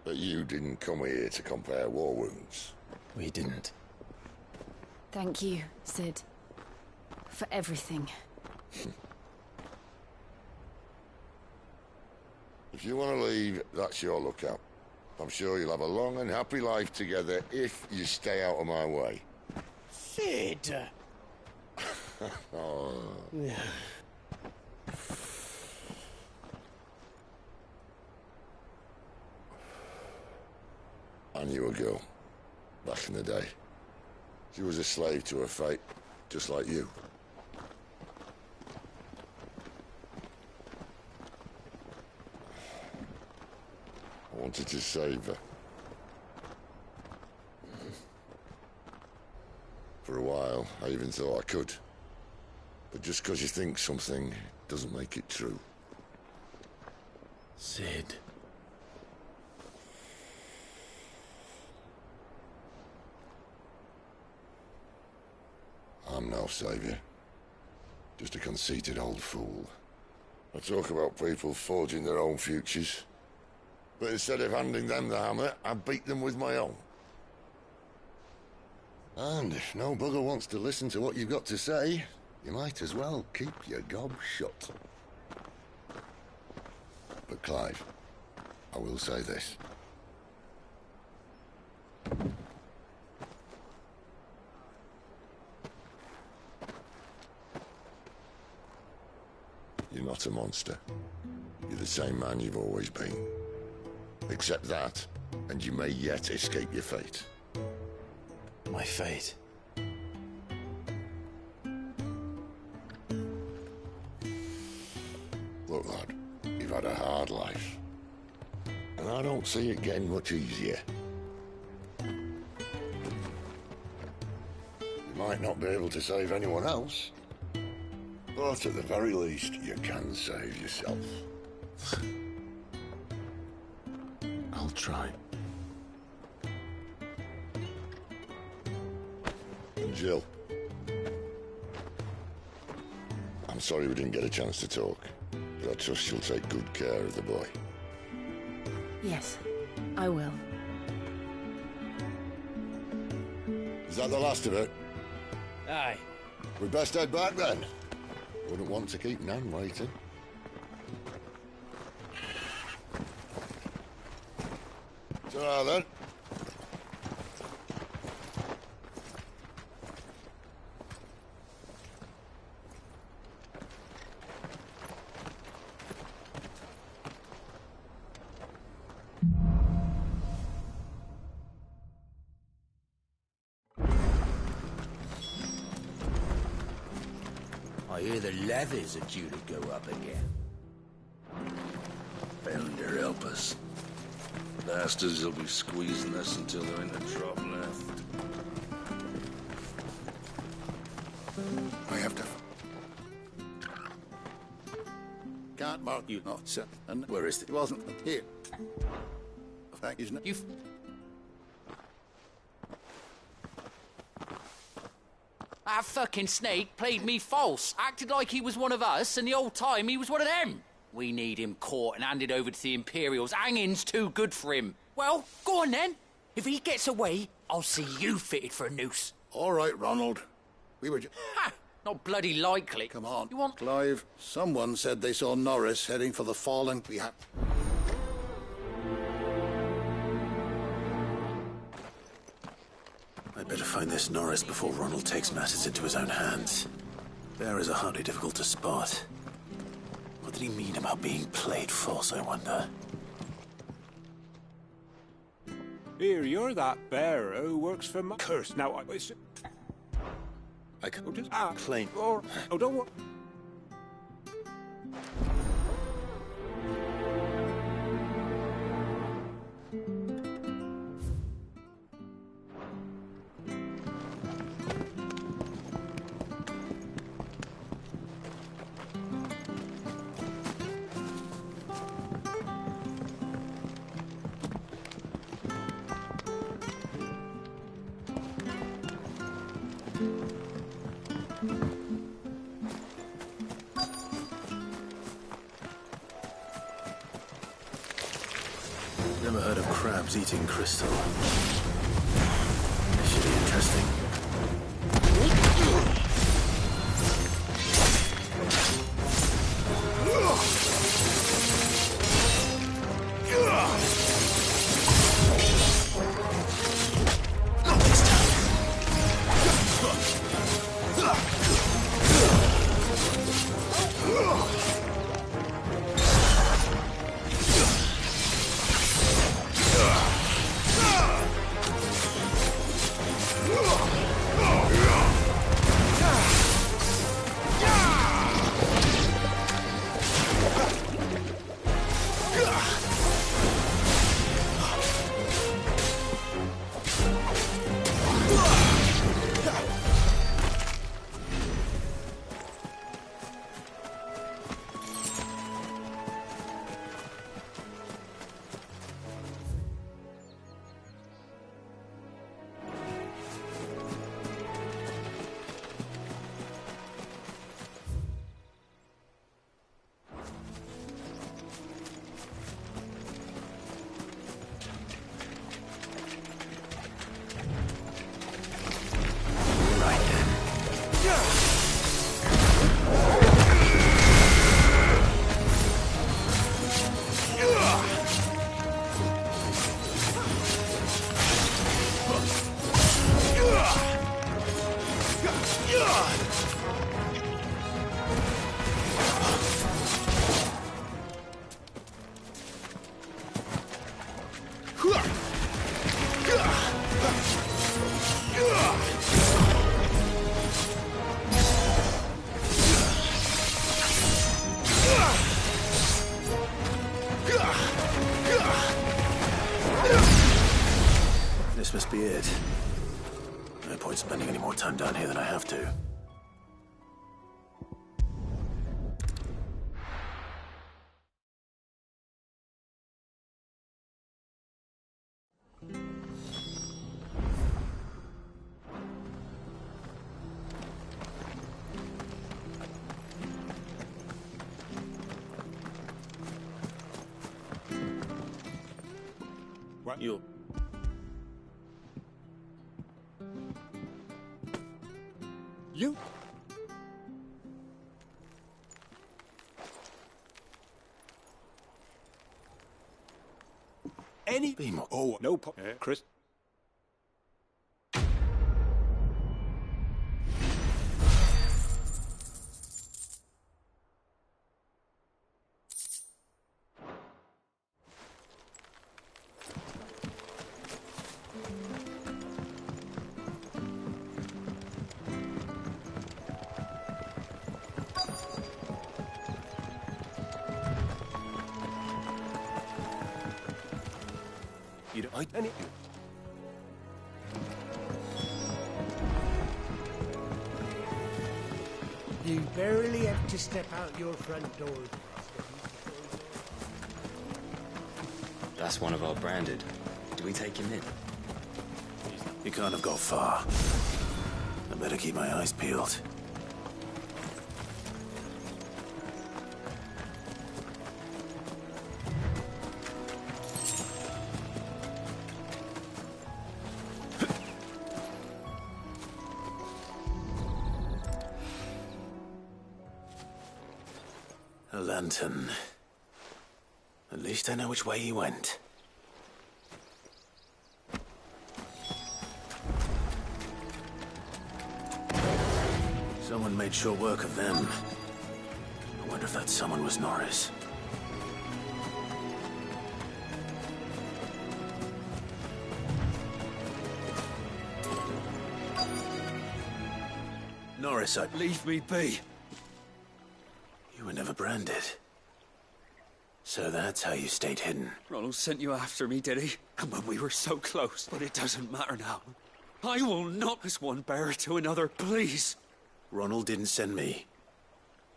But you didn't come here to compare war wounds. We didn't. Thank you, Sid. For everything. If you want to leave, that's your lookout. I'm sure you'll have a long and happy life together if you stay out of my way. Sid! Oh. I knew a girl, back in the day. She was a slave to her fate, just like you. I wanted to save her. For a while, I even thought I could. But just because you think something doesn't make it true. Sid. I'm no savior. Just a conceited old fool. I talk about people forging their own futures. But instead of handing them the hammer, I beat them with my own. And if no bugger wants to listen to what you've got to say, you might as well keep your gob shut. But Clive, I will say this. You're not a monster. You're the same man you've always been. Accept that, and you may yet escape your fate. My fate? Look, lad, you've had a hard life. And I don't see it getting much easier. You might not be able to save anyone else, but at the very least, you can save yourself. I'll try. And Jill. I'm sorry we didn't get a chance to talk, but I trust you'll take good care of the boy. Yes, I will. Is that the last of it? Aye. We'd best head back then. Wouldn't want to keep Nan waiting. Ta-ra then. I hear the levies are due to go up again. Bender help us. Bastards will be squeezing us until there ain't a drop left. I have to... Can't mark you not, sir. And where is it? It wasn't here. Thank you. You... That fucking snake played me false, acted like he was one of us, and the whole time he was one of them. We need him caught and handed over to the Imperials. Hanging's too good for him. Well, go on then. If he gets away, I'll see you fitted for a noose. All right, Ronald. We were just... Ha! Not bloody likely. Come on. You want... Clive, someone said they saw Norris heading for the fallen... We have... I'd better find this Norris before Ronald takes matters into his own hands. Bearers are hardly difficult to spot. What did he mean about being played false, I wonder? Here, you're that bearer who works for my curse. Now, I can just claim... Or, oh, don't worry. Never heard of crabs eating crystal. This should be interesting. This must be it. No point spending any more time down here than I have to. What? You... You? Any... Be more... Oh, no... Chris... You don't... Any... You barely have to step out your front door. That's one of our branded. Do we take him in? You can't have got far. I better keep my eyes peeled. A lantern. At least I know which way he went. Someone made short work of them. I wonder if that someone was Norris. Norris, Leave me be. You were never branded. So that's how you stayed hidden. Ronald sent you after me, did he? And when we were so close. But it doesn't matter now. I will not as one bearer to another, please. Ronald didn't send me.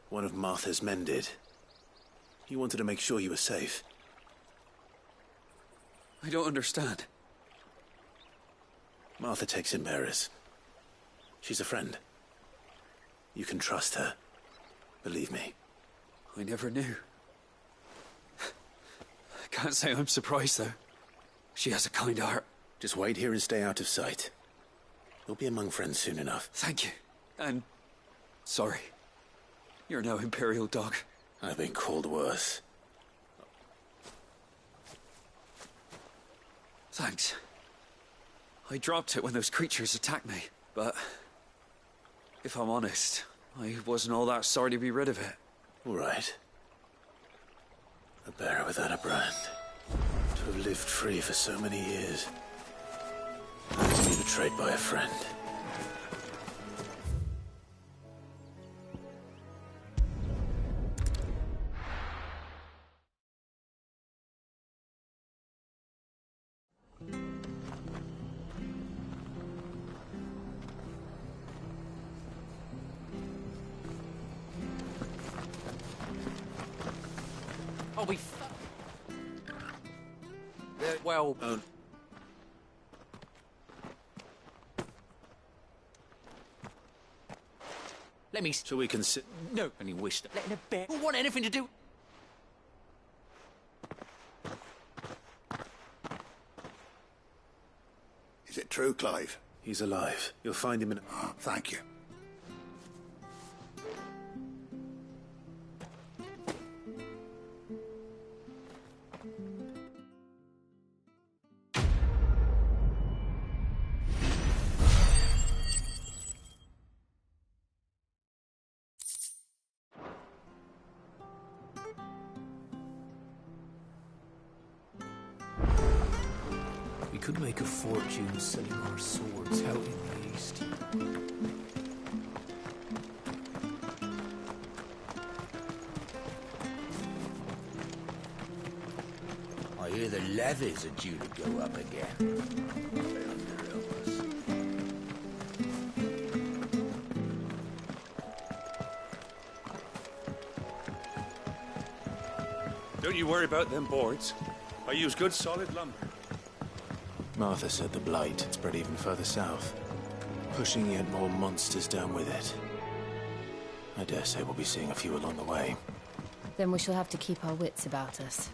One of Martha's men did. He wanted to make sure you were safe. I don't understand. Martha takes in bearers. She's a friend. You can trust her. Believe me. I never knew. I can't say I'm surprised, though. She has a kind heart. Just wait here and stay out of sight. You'll be among friends soon enough. Thank you. And... sorry. You're no Imperial dog. I've been called worse. Thanks. I dropped it when those creatures attacked me, but... if I'm honest, I wasn't all that sorry to be rid of it. All right. A bearer without a brand. To have lived free for so many years. And to be betrayed by a friend. Oh, we well... Let me... So we can sit... No, any wish that letting a bear... Who want anything to do... Is it true, Clive? He's alive. You'll find him in... Oh, thank you. Could make a fortune selling our swords out in the East. I hear the levies are due to go up again. Don't you worry about them boards. I use good solid lumber. Martha said the blight spread even further south, pushing yet more monsters down with it. I dare say we'll be seeing a few along the way. Then we shall have to keep our wits about us.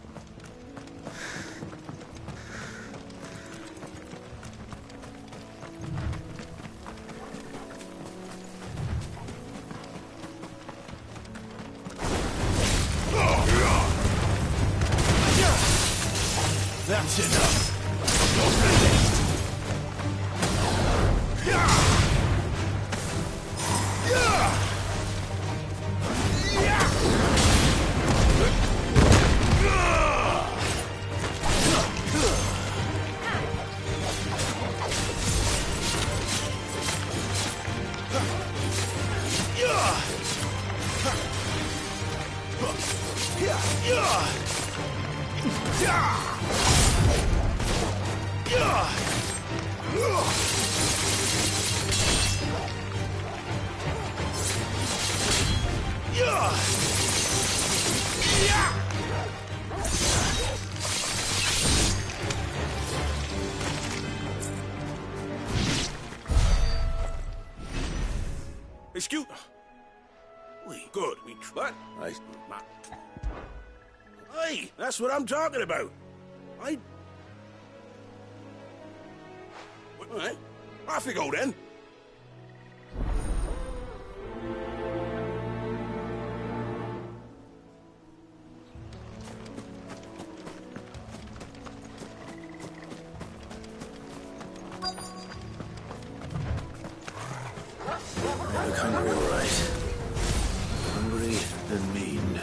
That's enough. You're finished. Excuse... Good. What? Hey, that's what I'm talking about. All right. Off you go, then. I look hungry, all right. Hungry and mean.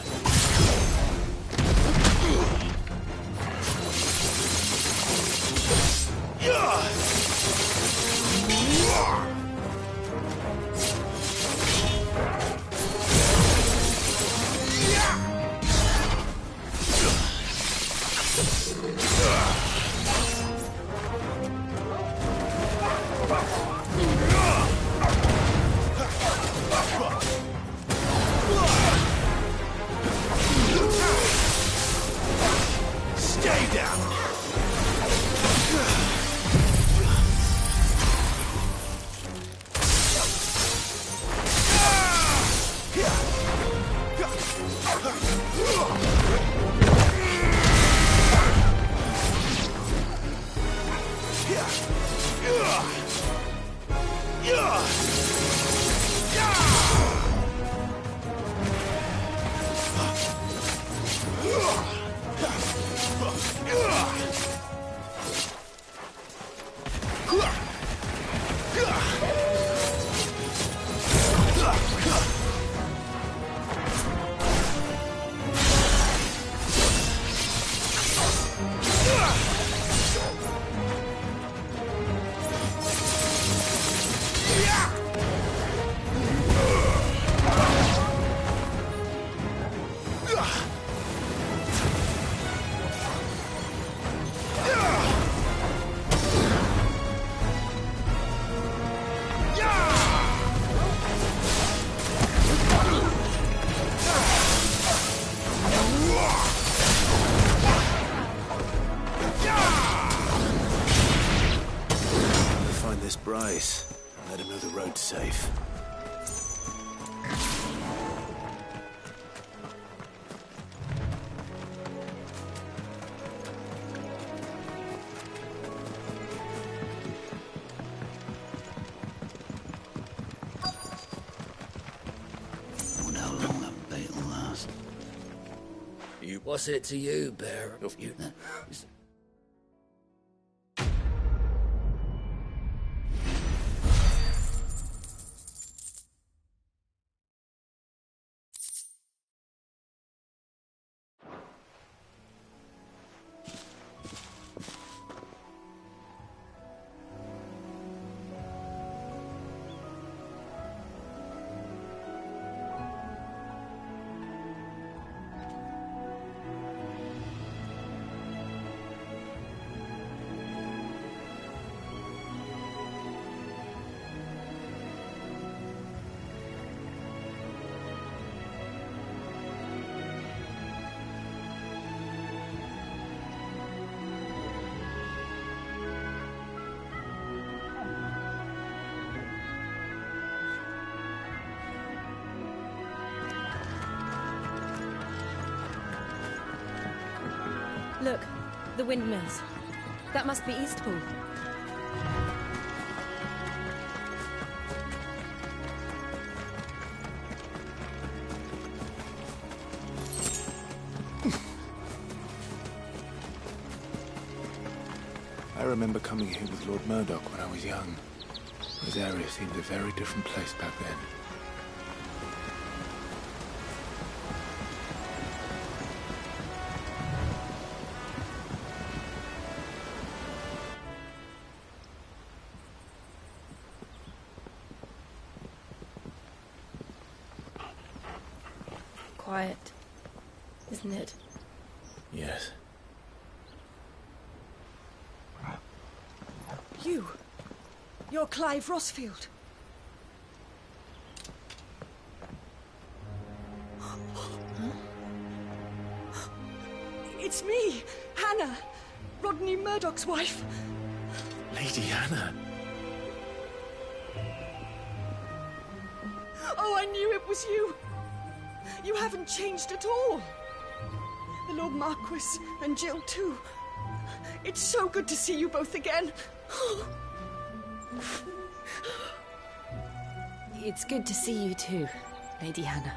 Stay down. Bryce. Let him know the road's safe. Wonder how long that bait will last. What's it to you, Bear? Look, the windmills. That must be Eastpool. remember coming here with Lord Murdoch when I was young. This area seemed a very different place back then. Quiet, isn't it? Yes. You're Clive Rossfield. It's me, Hannah, Rodney Murdoch's wife. Lady Hannah. Oh, I knew it was you. You haven't changed at all. The Lord Marquis and Jill too. It's so good to see you both again. It's good to see you too, Lady Hannah.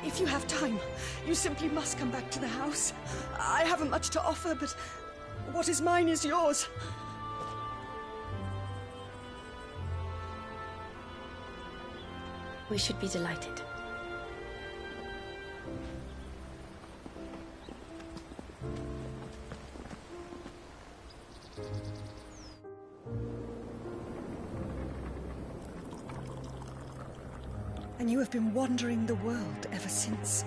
If you have time, you simply must come back to the house. I haven't much to offer, but what is mine is yours. We should be delighted. And you have been wandering the world ever since.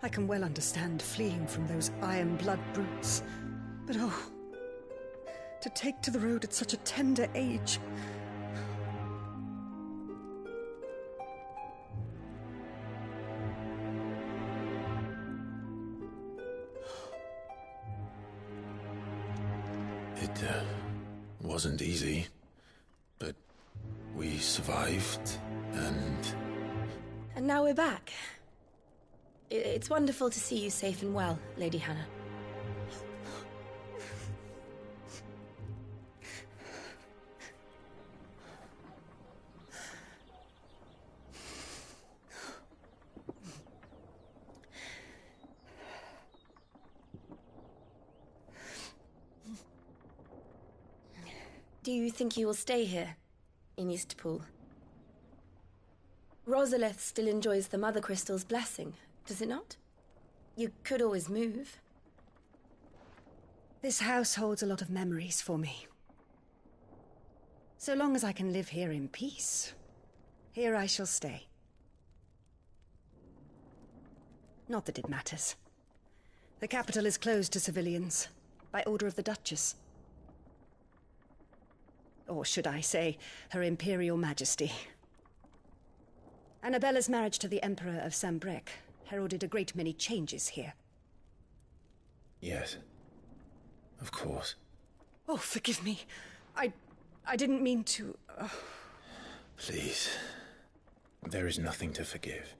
I can well understand fleeing from those iron blood brutes, but oh, to take to the road at such a tender age. It wasn't easy, but we survived, and... And now we're back. It's wonderful to see you safe and well, Lady Hannah. Do you think you will stay here, in Eastpool? Rosalith still enjoys the Mother Crystal's blessing, does it not? You could always move. This house holds a lot of memories for me. So long as I can live here in peace, here I shall stay. Not that it matters. The capital is closed to civilians, by order of the Duchess. Or should I say, Her Imperial Majesty. Annabella's marriage to the Emperor of Sambrec heralded a great many changes here. Yes. Of course. Oh, forgive me. I didn't mean to... Please. There is nothing to forgive.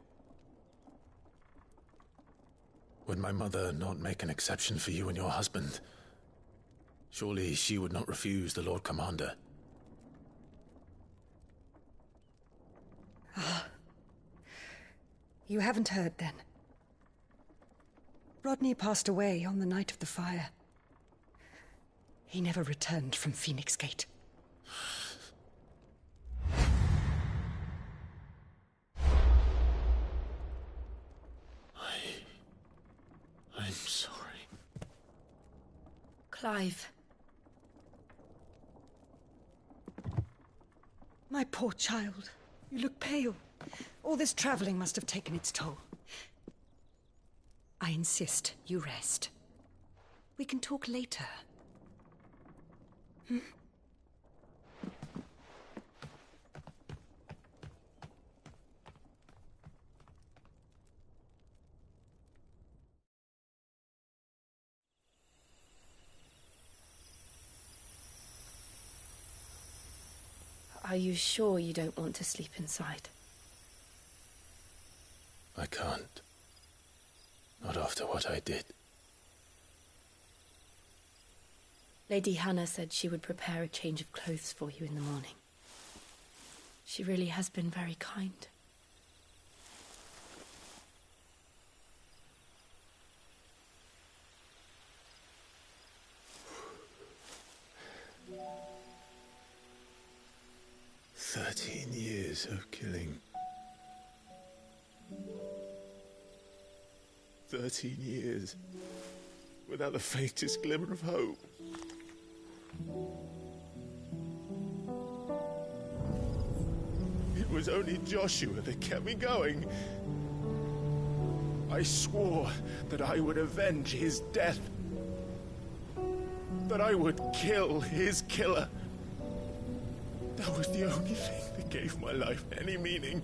Would my mother not make an exception for you and your husband? Surely she would not refuse the Lord Commander. You haven't heard, then. Rodney passed away on the night of the fire. He never returned from Phoenix Gate. I'm sorry. Clive. My poor child. You look pale. All this traveling must have taken its toll. I insist you rest. We can talk later. Hmm? Are you sure you don't want to sleep inside? I can't. Not after what I did. Lady Hannah said she would prepare a change of clothes for you in the morning. She really has been very kind. Years of killing. 13 years without the faintest glimmer of hope. It was only Joshua that kept me going. I swore that I would avenge his death. That I would kill his killer. That was the only thing that gave my life any meaning.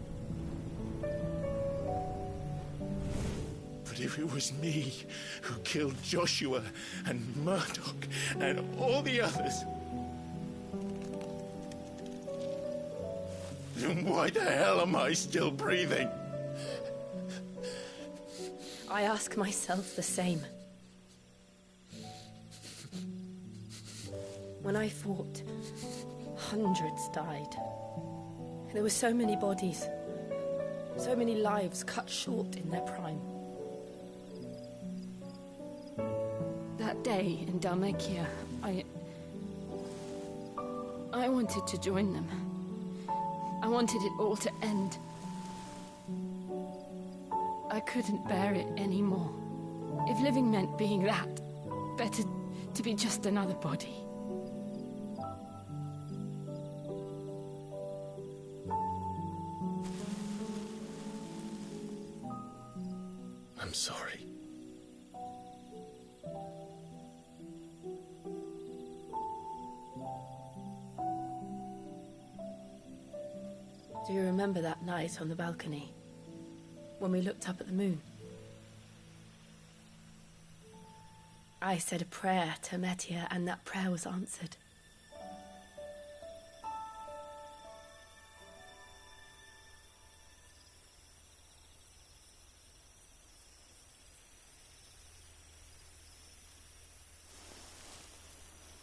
But if it was me who killed Joshua and Murdoch and all the others, then why the hell am I still breathing? I ask myself the same. When I fought, hundreds died. There were so many bodies, so many lives cut short in their prime. That day in Dalmekia, I wanted to join them. I wanted it all to end. I couldn't bear it anymore. If living meant being that, better to be just another body. I'm sorry. Do you remember that night on the balcony, when we looked up at the moon? I said a prayer to Metia, and that prayer was answered.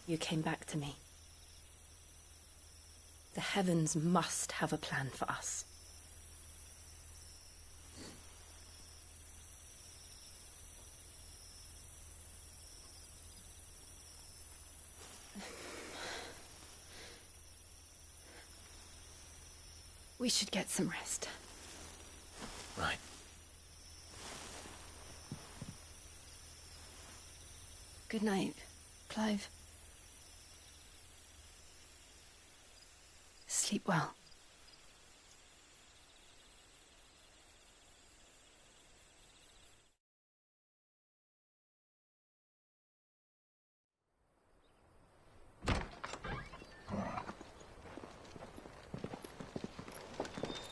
You came back to me. The heavens must have a plan for us. We should get some rest. Right. Good night, Clive. Sleep well.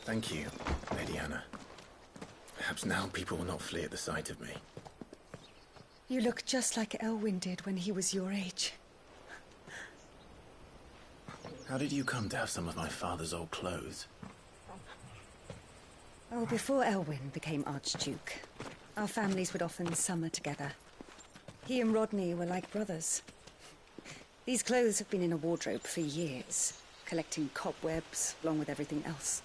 Thank you, Lady Hannah. Perhaps now people will not flee at the sight of me. You look just like Elwyn did when he was your age. How did you come to have some of my father's old clothes? Oh, before Elwyn became Archduke, our families would often summer together. He and Rodney were like brothers. These clothes have been in a wardrobe for years, collecting cobwebs along with everything else.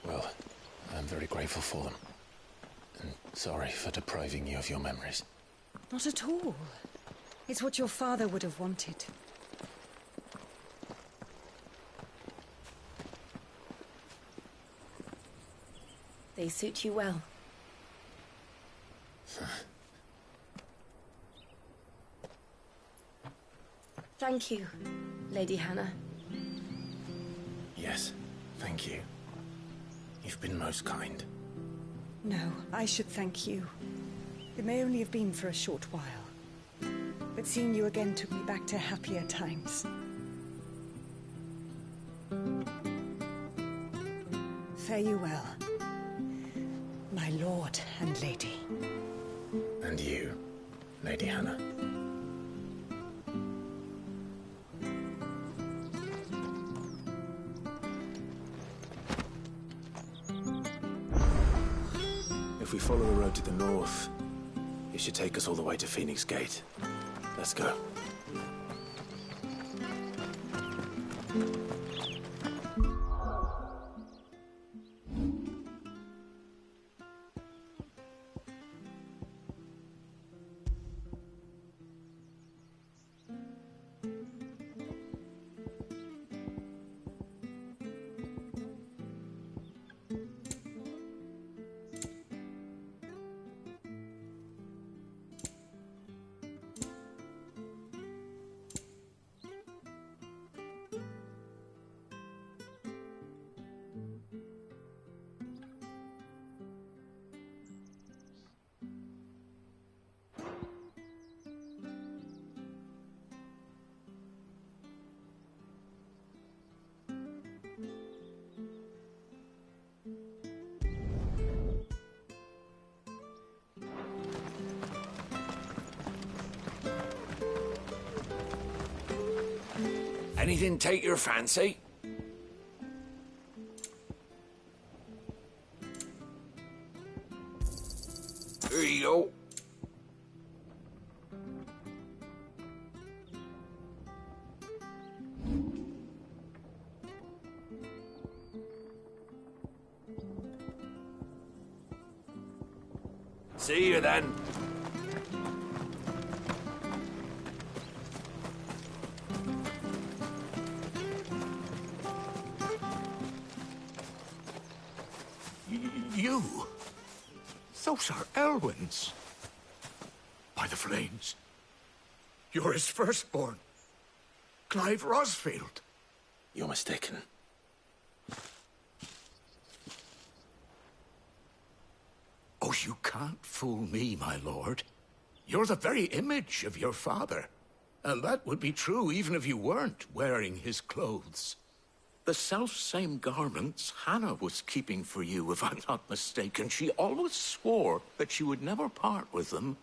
Well, I'm very grateful for them. And sorry for depriving you of your memories. Not at all. It's what your father would have wanted. They suit you well. Thank you, Lady Hannah. Yes, thank you. You've been most kind. No, I should thank you. It may only have been for a short while, but seeing you again took me back to happier times. Fare you well, my lord and lady. And you, Lady Hannah. If we follow the road to the north, It should take us all the way to Phoenix Gate. Let's go. Anything take your fancy? Here you go. See you then. You? Those are Elwyn's. By the flames. You're his firstborn. Clive Rosfield. You're mistaken. Oh, you can't fool me, my lord. You're the very image of your father. And that would be true even if you weren't wearing his clothes. The self-same garments Hannah was keeping for you, if I'm not mistaken. She always swore that she would never part with them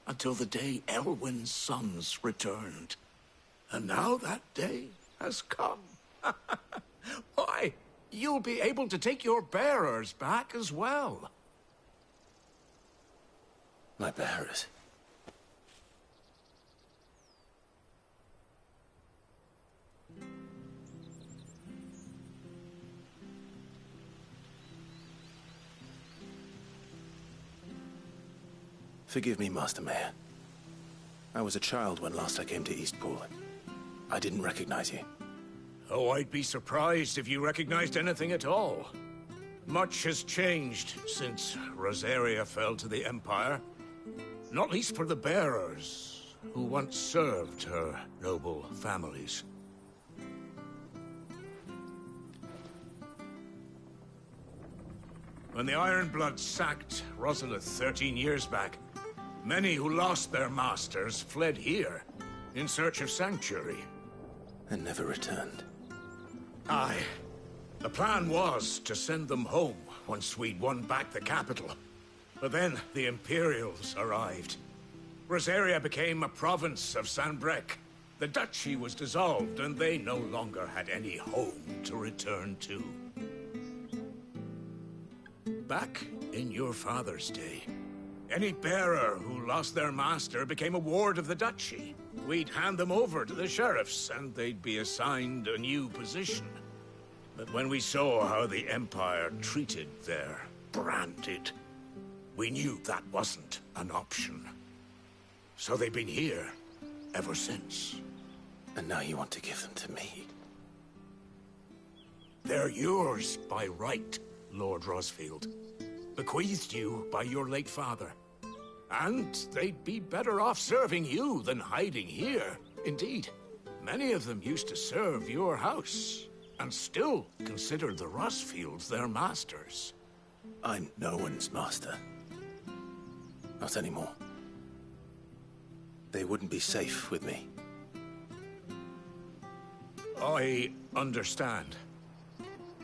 until the day Elwyn's sons returned. And now that day has come. Why, you'll be able to take your bearers back as well. My bearers? Forgive me, Master Mayor. I was a child when last I came to Eastpool. I didn't recognize you. Oh, I'd be surprised if you recognized anything at all. Much has changed since Rosaria fell to the Empire. Not least for the bearers, who once served her noble families. When the Ironbloods sacked Rosalith 13 years back, many who lost their masters fled here in search of sanctuary. And never returned. Aye. The plan was to send them home once we'd won back the capital. But then the Imperials arrived. Rosaria became a province of Sanbreque. The duchy was dissolved, and they no longer had any home to return to. Back in your father's day, any bearer who lost their master became a ward of the duchy. We'd hand them over to the sheriffs, and they'd be assigned a new position. But when we saw how the Empire treated their branded, we knew that wasn't an option. So they've been here ever since. And now you want to give them to me? They're yours by right, Lord Rosfield. Bequeathed you by your late father. And they'd be better off serving you than hiding here. Indeed, many of them used to serve your house, and still consider the Rosfields their masters. I'm no one's master. Not anymore. They wouldn't be safe with me. I understand.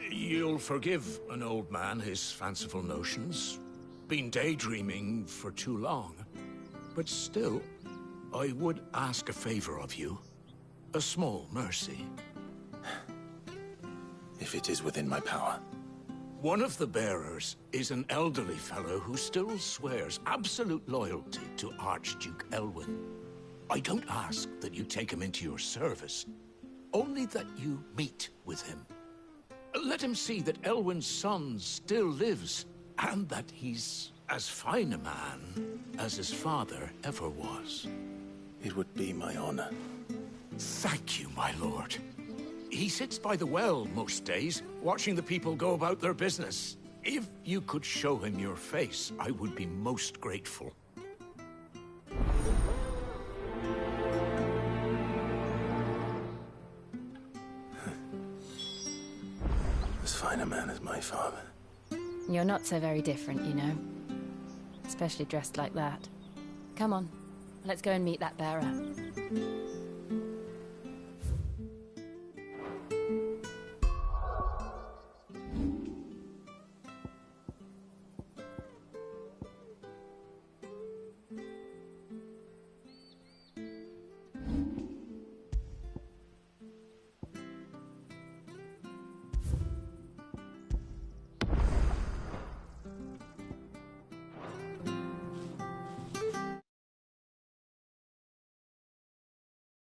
You'll forgive an old man his fanciful notions. Been daydreaming for too long. But still, I would ask a favor of you. A small mercy. If it is within my power. One of the bearers is an elderly fellow who still swears absolute loyalty to Archduke Elwyn. I don't ask that you take him into your service, only that you meet with him. Let him see that Elwyn's son still lives, and that he's as fine a man as his father ever was. It would be my honor. Thank you, my lord. He sits by the well most days, watching the people go about their business. If you could show him your face, I would be most grateful. As fine a man as my father. You're not so very different, you know. Especially dressed like that. Come on, let's go and meet that bearer.